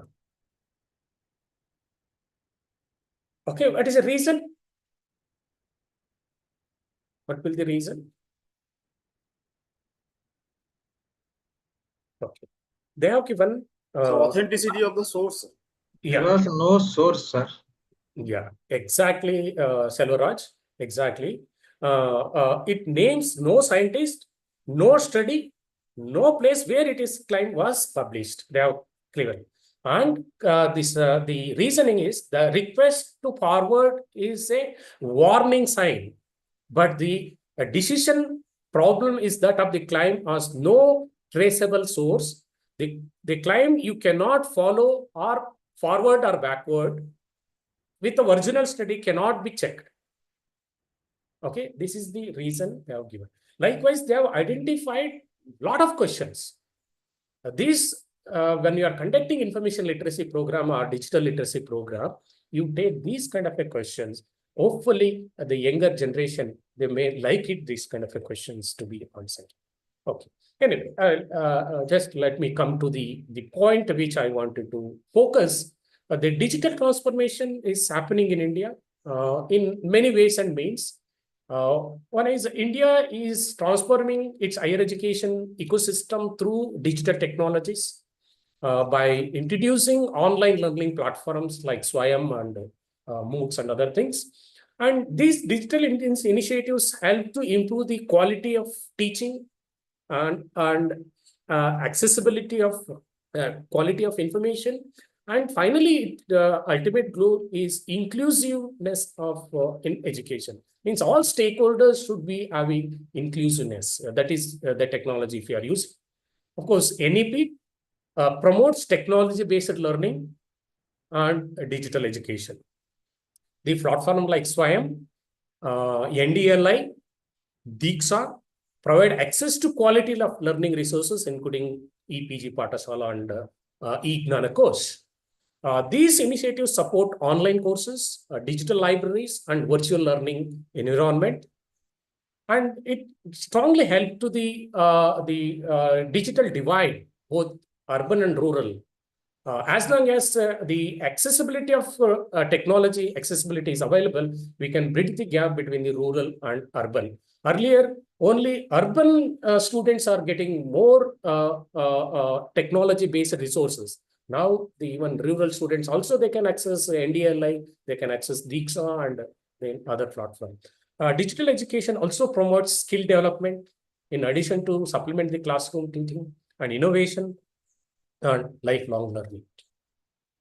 Okay, what is the reason? What will the reason? Okay. They have given
The authenticity of the source.
yeah.
There was no source, sir.
Yeah, exactly, Selvaraj, exactly. it names no scientist, no study, no place where it is claimed was published. They have clearly. And the reasoning is the request to forward is a warning sign, but the decision problem is that of the claim has no traceable source. The claim you cannot follow or forward or backward with the original study cannot be checked. Okay, this is the reason they have given. Likewise, they have identified a lot of questions. When you are conducting information literacy program or digital literacy program, you take these kind of questions. Hopefully, the younger generation, they may like it, these kind of questions to be answered. Okay. Anyway, just let me come to the point which I wanted to focus. The digital transformation is happening in India in many ways and means. One is India is transforming its higher education ecosystem through digital technologies by introducing online learning platforms like Swayam and MOOCs and other things. And these digital initiatives help to improve the quality of teaching and accessibility of quality of information. And finally, the ultimate goal is inclusiveness of in education. Means all stakeholders should be having inclusiveness. That is the technology if you are using. Of course, NEP promotes technology-based learning and digital education. The platform like Swayam, NDLI, Diksha provide access to quality of learning resources, including EPG Pathshala and e-Gnana course. These initiatives support online courses, digital libraries, and virtual learning environment. And it strongly helped to the digital divide, both urban and rural. As long as the accessibility of technology accessibility is available, we can bridge the gap between the rural and urban. Earlier, only urban students are getting more technology-based resources. Now, even rural students also, they can access NDLI, they can access Diksha and the other platform. Digital education also promotes skill development in addition to supplement the classroom teaching and innovation and lifelong learning.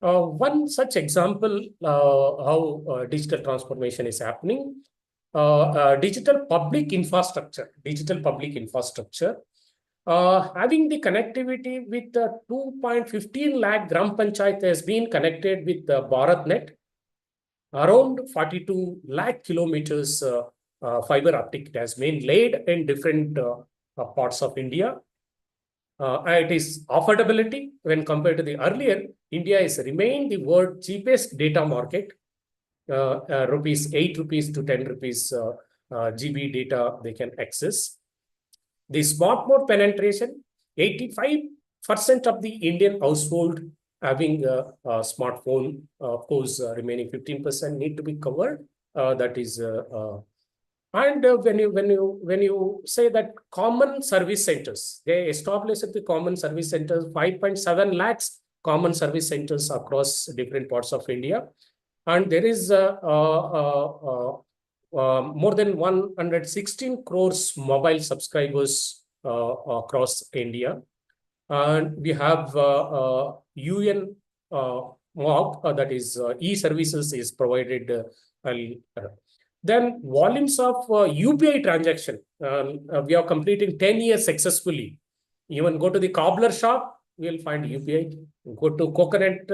One such example how digital transformation is happening, digital public infrastructure, having the connectivity with 2.15 lakh Gram Panchayat has been connected with BharatNet. Around 42 lakh kilometers fiber optic has been laid in different parts of India. It is affordability when compared to the earlier, India has remained the world cheapest data market. Rupees 8 rupees to 10 rupees GB data they can access. The smartphone penetration, 85% of the Indian household having a smartphone. Of course, remaining 15% need to be covered. That is, and when you say that common service centers, they established the common service centers, 5.7 lakhs common service centers across different parts of India, and there is more than 116 crores mobile subscribers across India. And we have UN MOB, that is e-services is provided. Then volumes of UPI transaction, we are completing 10 years successfully. Even go to the cobbler shop, you will find UPI. Go to coconut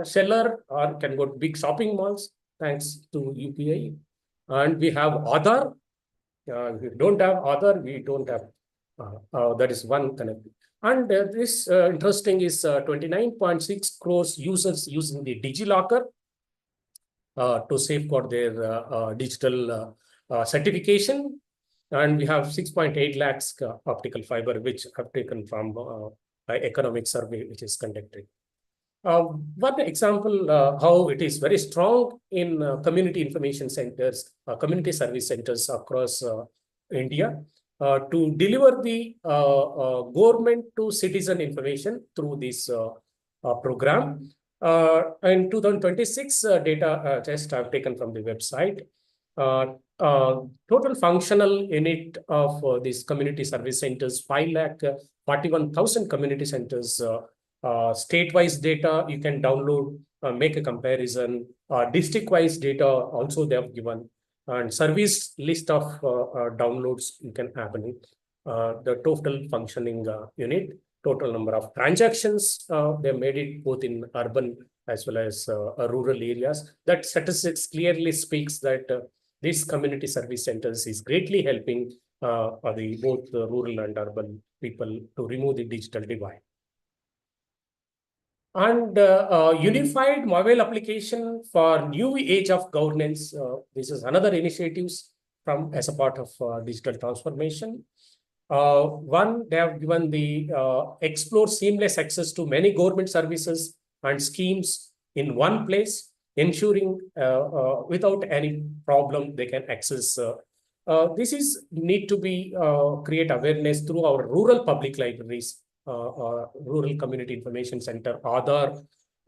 seller or can go to big shopping malls thanks to UPI. And we have Aadhaar. If we don't have Aadhaar, we don't have, that is one connect. And this interesting is 29.6 crores users using the DigiLocker to safeguard their digital certification. And we have 6.8 lakhs optical fiber, which have taken from economic survey, which is conducted. One example how it is very strong in community information centers, community service centers across India to deliver the government to citizen information through this program. In 2026 data test I've taken from the website. Total functional unit of these community service centers, 5,41,000 community centers. State-wise data, you can download, make a comparison. District-wise data also they have given. And service list of downloads you can happen. The total functioning unit, total number of transactions, they made it both in urban as well as rural areas. That statistics clearly speaks that this community service centers is greatly helping both the rural and urban people to remove the digital divide. And unified mobile application for new age of governance. This is another initiatives from as a part of digital transformation. One, they have given the explore seamless access to many government services and schemes in one place, ensuring without any problem they can access. This is need to be create awareness through our rural public libraries, rural community information center, Aadhaar,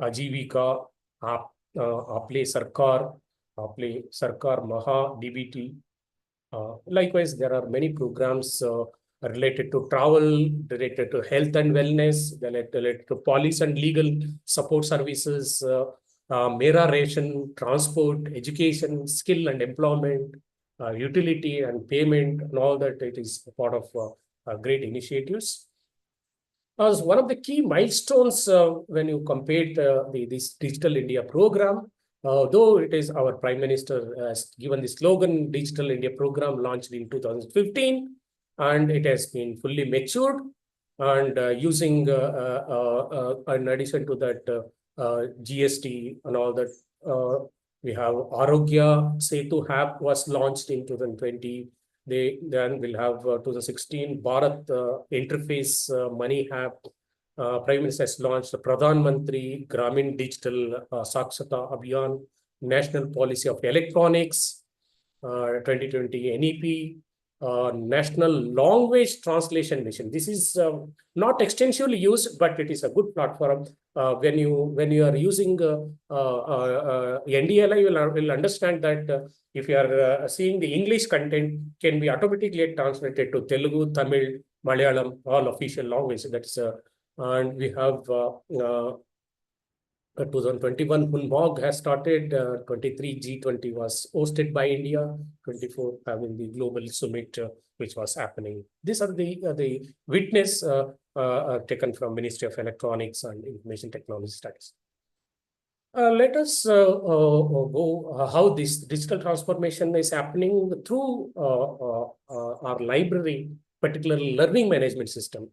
Ajivika, Aple Sarkar, Maha, DBT. Likewise, there are many programs related to travel, related to health and wellness, related to police and legal support services, Mera ration, transport, education, skill and employment, utility and payment, and all that. It is part of great initiatives. As one of the key milestones when you compare this Digital India program, though it is our Prime Minister has given the slogan Digital India program launched in 2015, and it has been fully matured, and using in addition to that GST and all that, we have Arogya Setu app was launched in 2020. Then we'll have 2016 Bharat interface money app. Prime Minister has launched the Pradhan Mantri Gramin Digital Sakshata Abhiyan, National Policy of Electronics, 2020 NEP, National Language Translation Mission. This is not extensively used, but it is a good platform. When you are using NDLI, you will understand that if you are seeing the English content, can be automatically translated to Telugu, Tamil, Malayalam, all official language. That's and we have 2021 Hunbog has started. 23 G20 was hosted by India. 24 having the global summit which was happening. These are the witness taken from Ministry of Electronics and Information Technology Studies. Let us go how this digital transformation is happening through our library, particularly learning management system.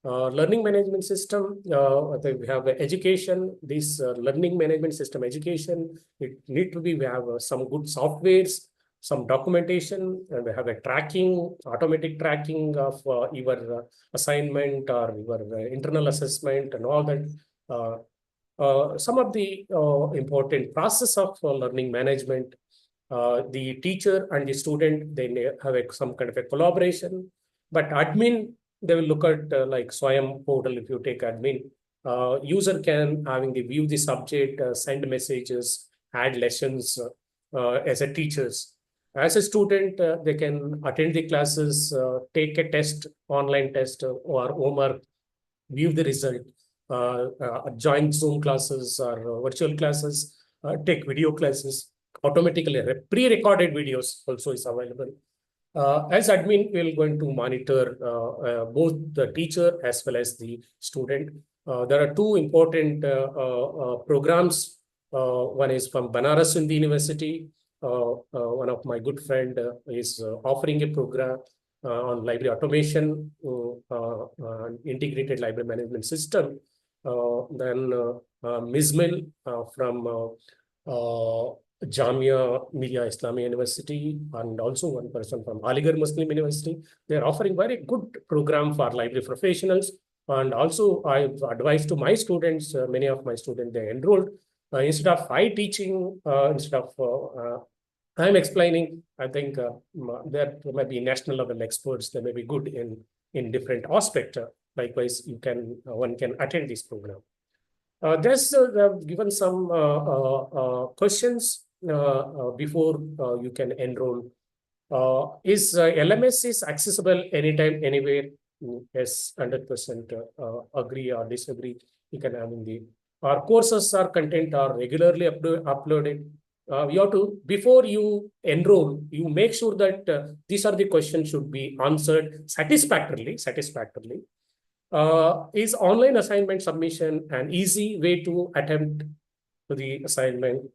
Learning management system, we have education, this learning management system education, it need to be, we have some good softwares, some documentation, and we have a tracking, automatic tracking of your assignment or your internal assessment and all that. Some of the important process of learning management, the teacher and the student, they have some kind of a collaboration, but admin, they will look at like Swayam portal. If you take admin, user can having the view the subject, send messages, add lessons as a teachers. As a student, they can attend the classes, take a test, online test or homework, view the result, join Zoom classes or virtual classes, take video classes, automatically pre-recorded videos also is available. As admin, we're going to monitor both the teacher as well as the student. There are two important programs. One is from Banaras Hindu University. One of my good friend is offering a program on library automation, integrated library management system. Then Mizmil from Jamia Millia Islamia University, and also one person from Aligarh Muslim University. They are offering very good program for library professionals. And also I've advised to my students, many of my students, they enrolled. Instead of I teaching, instead of I'm explaining, I think there might be national level experts, they may be good in different aspects. Likewise, one can attend this program. There's given some questions before you can enroll. Is LMS is accessible anytime, anywhere? Yes, 100% agree or disagree. You can have in the our courses or content are regularly uploaded. You have to, before you enroll, you make sure that these are the questions should be answered satisfactorily. Is online assignment submission an easy way to attempt to the assignment?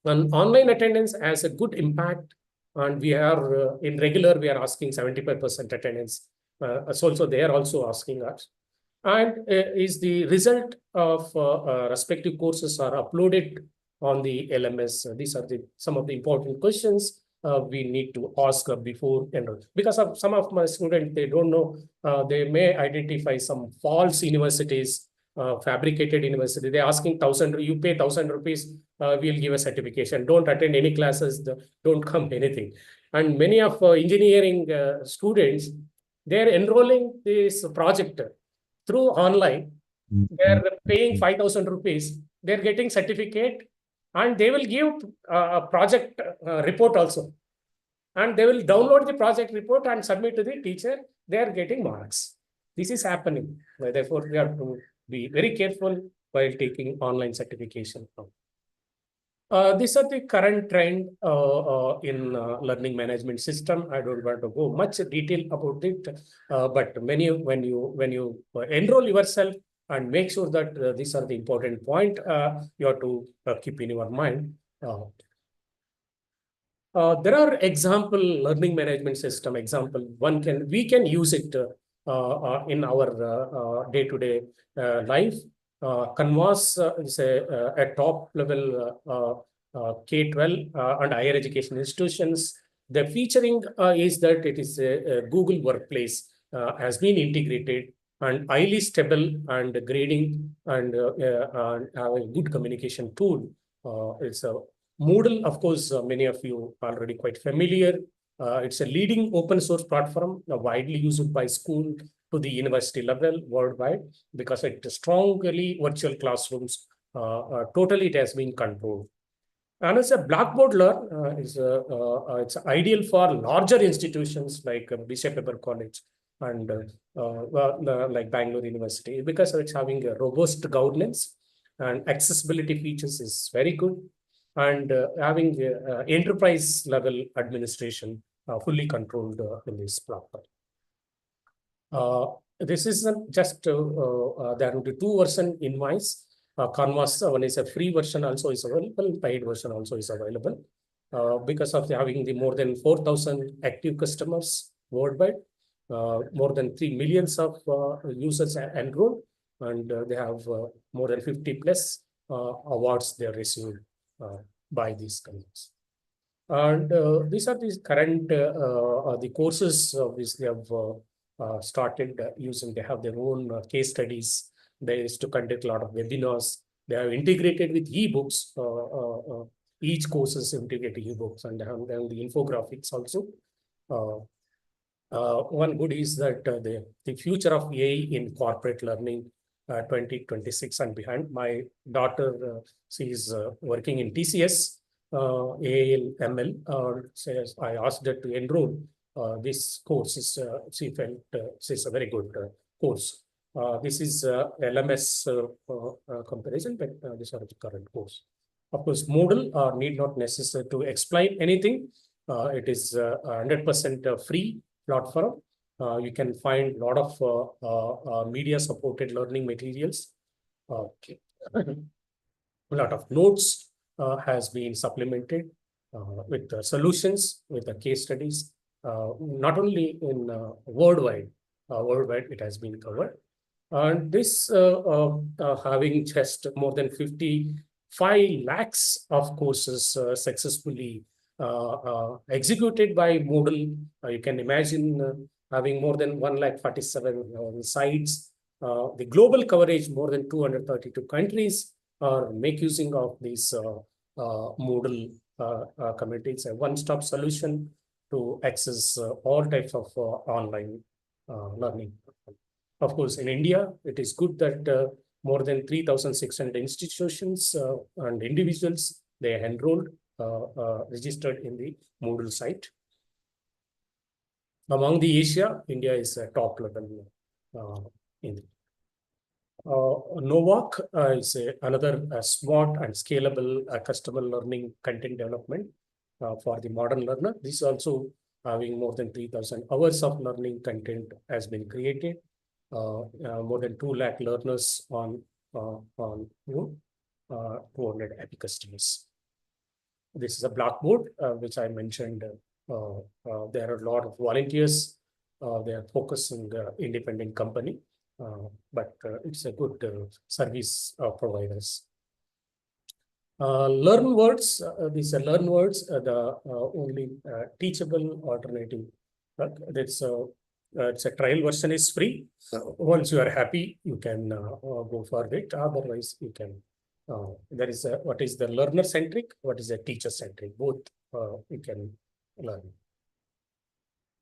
And online attendance has a good impact, and we are in regular, we are asking 75% attendance. So they are also asking us. And is the result of respective courses are uploaded on the LMS? These are some of the important questions we need to ask before enroll. Because of some of my students, they don't know, they may identify some false universities, fabricated university. They're asking 1,000, you pay 1,000 rupees, we'll give a certification. Don't attend any classes, don't come anything. And many of engineering students, they're enrolling this project through online. They're paying 5,000 rupees. They're getting certificate, and they will give a project report also. And they will download the project report and submit to the teacher. They are getting marks. This is happening. Therefore, we have to be very careful while taking online certification. These are the current trend in learning management system. I don't want to go much detail about it, but when you enroll yourself and make sure that these are the important point, you have to keep in your mind. There are example learning management system example. We can use it in our day-to-day life. Canvas is a top level K-12 and higher education institutions. The featuring is that it is a Google Workplace has been integrated and highly stable and grading and have a good communication tool. It's a Moodle, of course, many of you are already quite familiar. It's a leading open source platform, widely used by school to the university level worldwide, because it strongly virtual classrooms. Totally, it has been controlled. And as a Blackboard Learn, it's ideal for larger institutions like Bishop Pepper College and like Bangalore University, because it's having a robust governance and accessibility features is very good, and having enterprise level administration fully controlled in this platform. This isn't just, there will be two versions in Wise. Canvas, one is a free version also is available, paid version also is available. Because of having the more than 4,000 active customers worldwide, more than 3 million of users enrolled, and they have more than 50 plus awards they received by these companies. And these are the current the courses which they have started using. They have their own case studies. They used to conduct a lot of webinars. They are integrated with ebooks. Each course is integrated ebooks, and the infographics also. One good is that the future of AI in corporate learning 2026 and behind. My daughter, she is working in TCS, AIL ML. Says I asked her to enroll. This course is, she felt it's a very good course. This is LMS comparison, but these are the current course. Of course, Moodle need not necessary to explain anything. It is 100% free platform. You can find a lot of media supported learning materials. Okay. A lot of notes has been supplemented with solutions, with the case studies, not only in worldwide it has been covered. And this having just more than 55 lakhs of courses successfully executed by Moodle. You can imagine having more than 1,47,000 sites. The global coverage, more than 232 countries make using of these Moodle communities, a one-stop solution to access all types of online learning. Of course, in India, it is good that more than 3,600 institutions and individuals, they enrolled registered in the Moodle site. Among the Asia, India is a top level in it. Novak is another smart and scalable customer learning content development for the modern learner. This is also having more than 3,000 hours of learning content has been created. More than 2 lakh learners on 200 happy customers. This is a blackboard which I mentioned. There are a lot of volunteers. They are focusing independent company. But it's a good service providers. Learn words, these are learn words, the only teachable alternative. It's a trial version is free. Once you are happy, you can go for it. Otherwise, you can. There is what is the learner centric, what is the teacher centric. Both you can learn.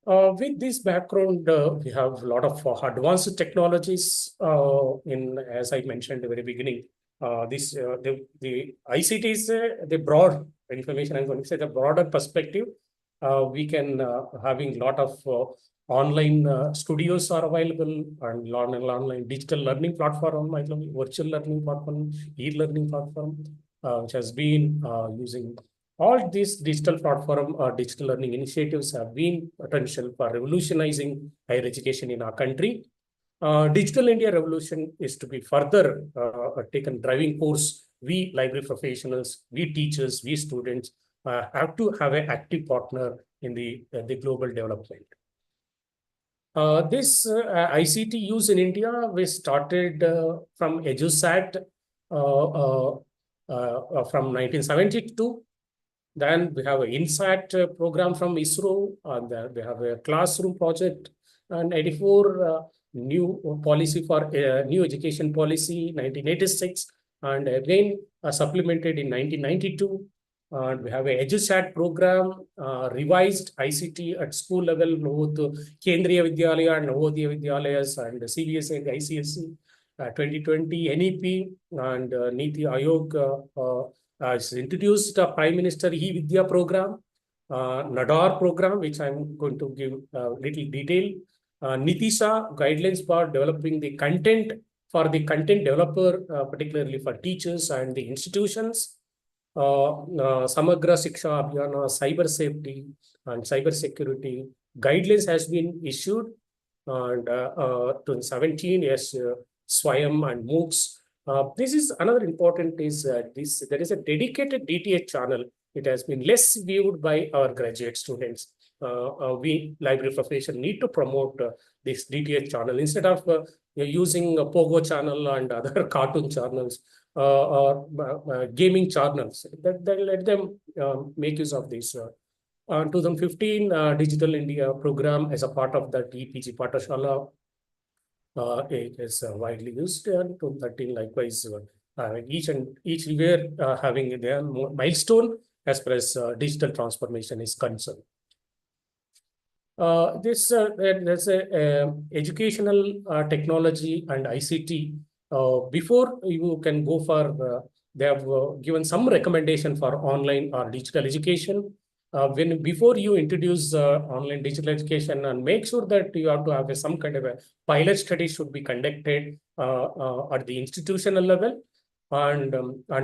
With this background, we have a lot of advanced technologies as I mentioned at the very beginning. The ICT is the broad information. I'm going to say the broader perspective. We can having a lot of online studios are available and online digital learning platform, virtual learning platform, e-learning platform, which has been using. All these digital platform or digital learning initiatives have been potential for revolutionizing higher education in our country. Digital India revolution is to be further taken driving force. We library professionals, we teachers, we students have to have an active partner in the global development. This ICT use in India, we started from EduSat from 1972. Then we have an INSAT program from ISRO, and then we have a classroom project, and 84 new policy for new education policy, 1986, and again supplemented in 1992. And we have a EduSat program, revised ICT at school level, both Kendriya Vidyalaya and Navodaya Vidyalayas and CBSE and ICSE. 2020 NEP and Niti Ayog has introduced a Prime Minister e-Vidya program, NADAR program, which I'm going to give a little detail. Nitisha guidelines for developing the content for the content developer, particularly for teachers and the institutions. Samagra Shiksha Abhiyana, cyber safety and cyber security guidelines has been issued, and 2017 yes, Swayam and MOOCs. This is another important is there is a dedicated DTH channel. It has been less viewed by our graduate students. We library profession need to promote this DTH channel instead of using a Pogo channel and other cartoon channels or gaming channels. That let them make use of this. 2015 Digital India program as a part of that EPG Pathashala. It is widely used, and 2013 likewise. Each year having their milestone as far as digital transformation is concerned. There's a educational technology and ICT. Before you can go for, they have given some recommendation for online or digital education. Before you introduce online digital education, and make sure that you have to have some kind of a pilot study should be conducted at the institutional level, and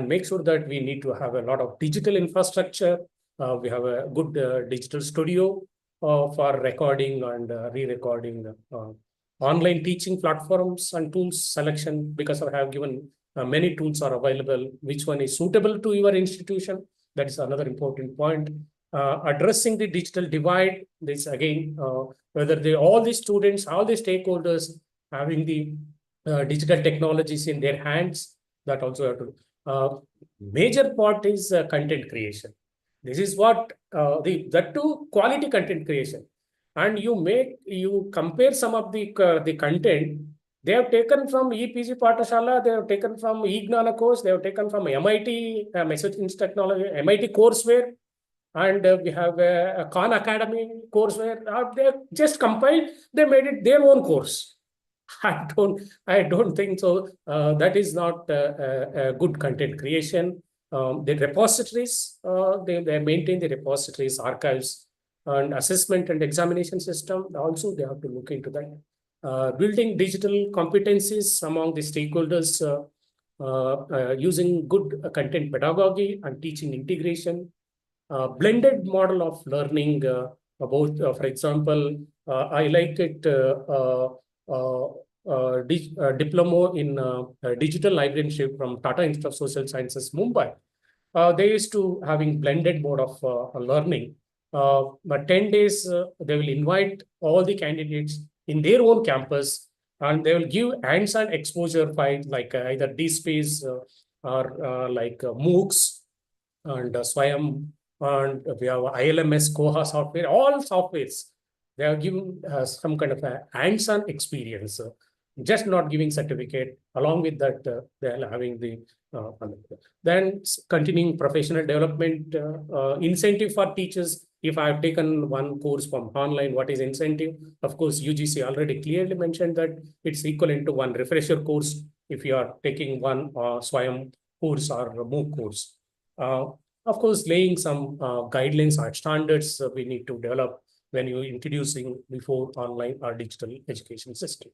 make sure that we need to have a lot of digital infrastructure. We have a good digital studio for recording and re-recording, online teaching platforms and tools selection, because I have given many tools are available. Which one is suitable to your institution? That is another important point. Addressing the digital divide. This again, whether all the students, all the stakeholders having the digital technologies in their hands, that also have to. Major part is content creation. This is what that too quality content creation, and you compare some of the content. They have taken from EPG Pathashala, they have taken from eGnana course, they have taken from MIT Message Technology, MIT courseware, and we have a Khan Academy courseware. They just compiled, they made it their own course. I don't think so. That is not a good content creation. The repositories, they maintain the repositories, archives, and assessment and examination system. Also, they have to look into that. Building digital competencies among the stakeholders, using good content pedagogy and teaching integration. Blended model of learning about, for example, I liked it, diploma in digital librarianship from Tata Institute of Social Sciences, Mumbai. They used to having blended mode of learning. But 10 days, they will invite all the candidates in their own campus, and they will give hands-on exposure files like either DSpace or like MOOCs and Swayam, and we have ILMS, Koha software, all softwares. They are giving some kind of a hands-on experience, just not giving certificate. Along with that, they are having the then continuing professional development, incentive for teachers. If I have taken one course from online, what is incentive? Of course, UGC already clearly mentioned that it's equivalent to one refresher course if you are taking one Swayam course or MOOC course. Of course, laying some guidelines or standards we need to develop when you're introducing before online or digital education system.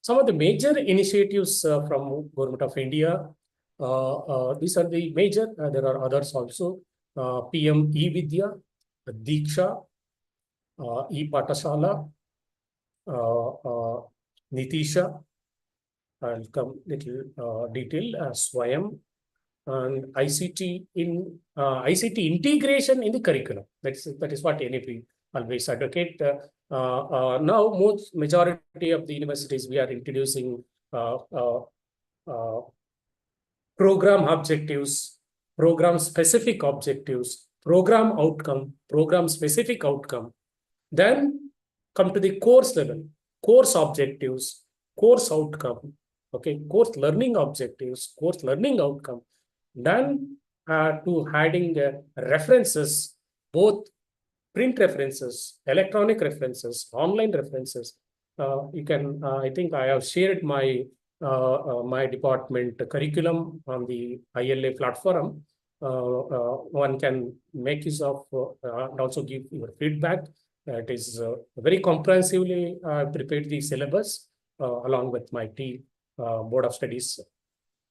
Some of the major initiatives from Government of India, these are the major, there are others also, PM E-Vidya, Diksha, E-Patashala, Nitisha. I'll come little detail, Swayam, and ICT in ICT integration in the curriculum. That is what NAP always advocate. Now, majority of the universities we are introducing program objectives, program specific objectives, program outcome, program specific outcome. Then come to the course level, course objectives, course outcome. Okay, course learning objectives, course learning outcome. Then to adding references, both print references, electronic references, online references. You can, I think I have shared my my department curriculum on the ILA platform. One can make use of and also give your feedback. It is very comprehensively prepared the syllabus along with my team, Board of Studies,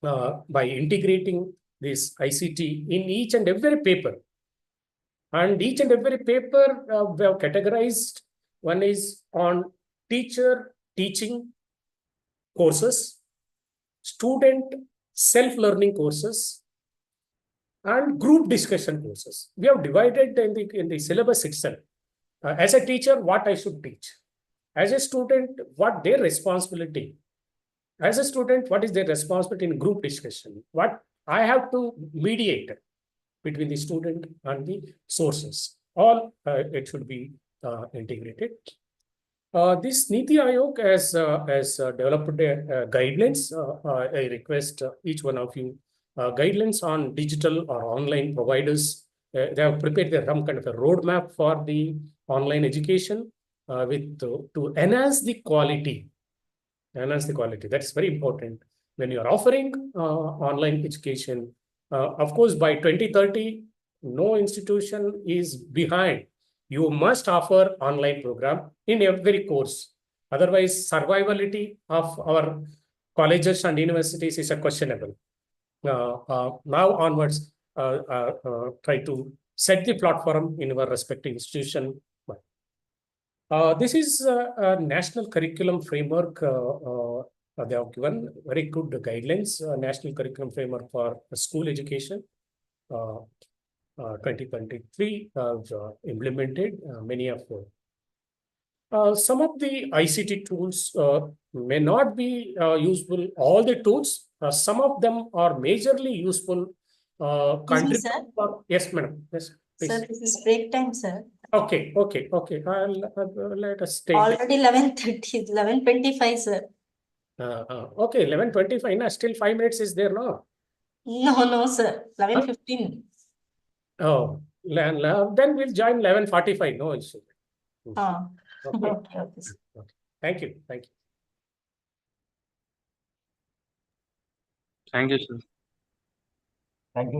by integrating this ICT in each and every paper. And each and every paper we have categorized. One is on teacher teaching courses, student self-learning courses, and group discussion courses. We have divided in the syllabus itself. As a teacher, what I should teach. As a student, what their responsibility. As a student, what is their responsibility in group discussion? What I have to mediate between the student and the sources. All it should be integrated. This Niti Aayog has developed guidelines. I request each one of you guidelines on digital or online providers. They have prepared some kind of a roadmap for the online education with to enhance the quality. Enhance the quality. That's very important when you are offering online education. Of course, by 2030, no institution is behind. You must offer online program in every course. Otherwise, survivability of our colleges and universities is a questionable. Now onwards, try to set the platform in our respective institution. This is a national curriculum framework. They have given very good guidelines, national curriculum framework for school education. 2023 implemented many of some of the ICT tools may not be useful. All the tools, some of them are majorly useful.
Excuse me, sir.
Yes, madam. Yes, please.
Sir, this is break time, sir.
Okay. I'll let us take.
Already 11:30, 11:25, sir.
Okay, 11:25. Still 5 minutes is there, no?
No, sir. 11:15.
Oh, then we'll join 11:45. No issue.
Ah,
Okay.
okay, sir.
Okay. Thank you. Thank you.
Thank you, sir.
Thank you.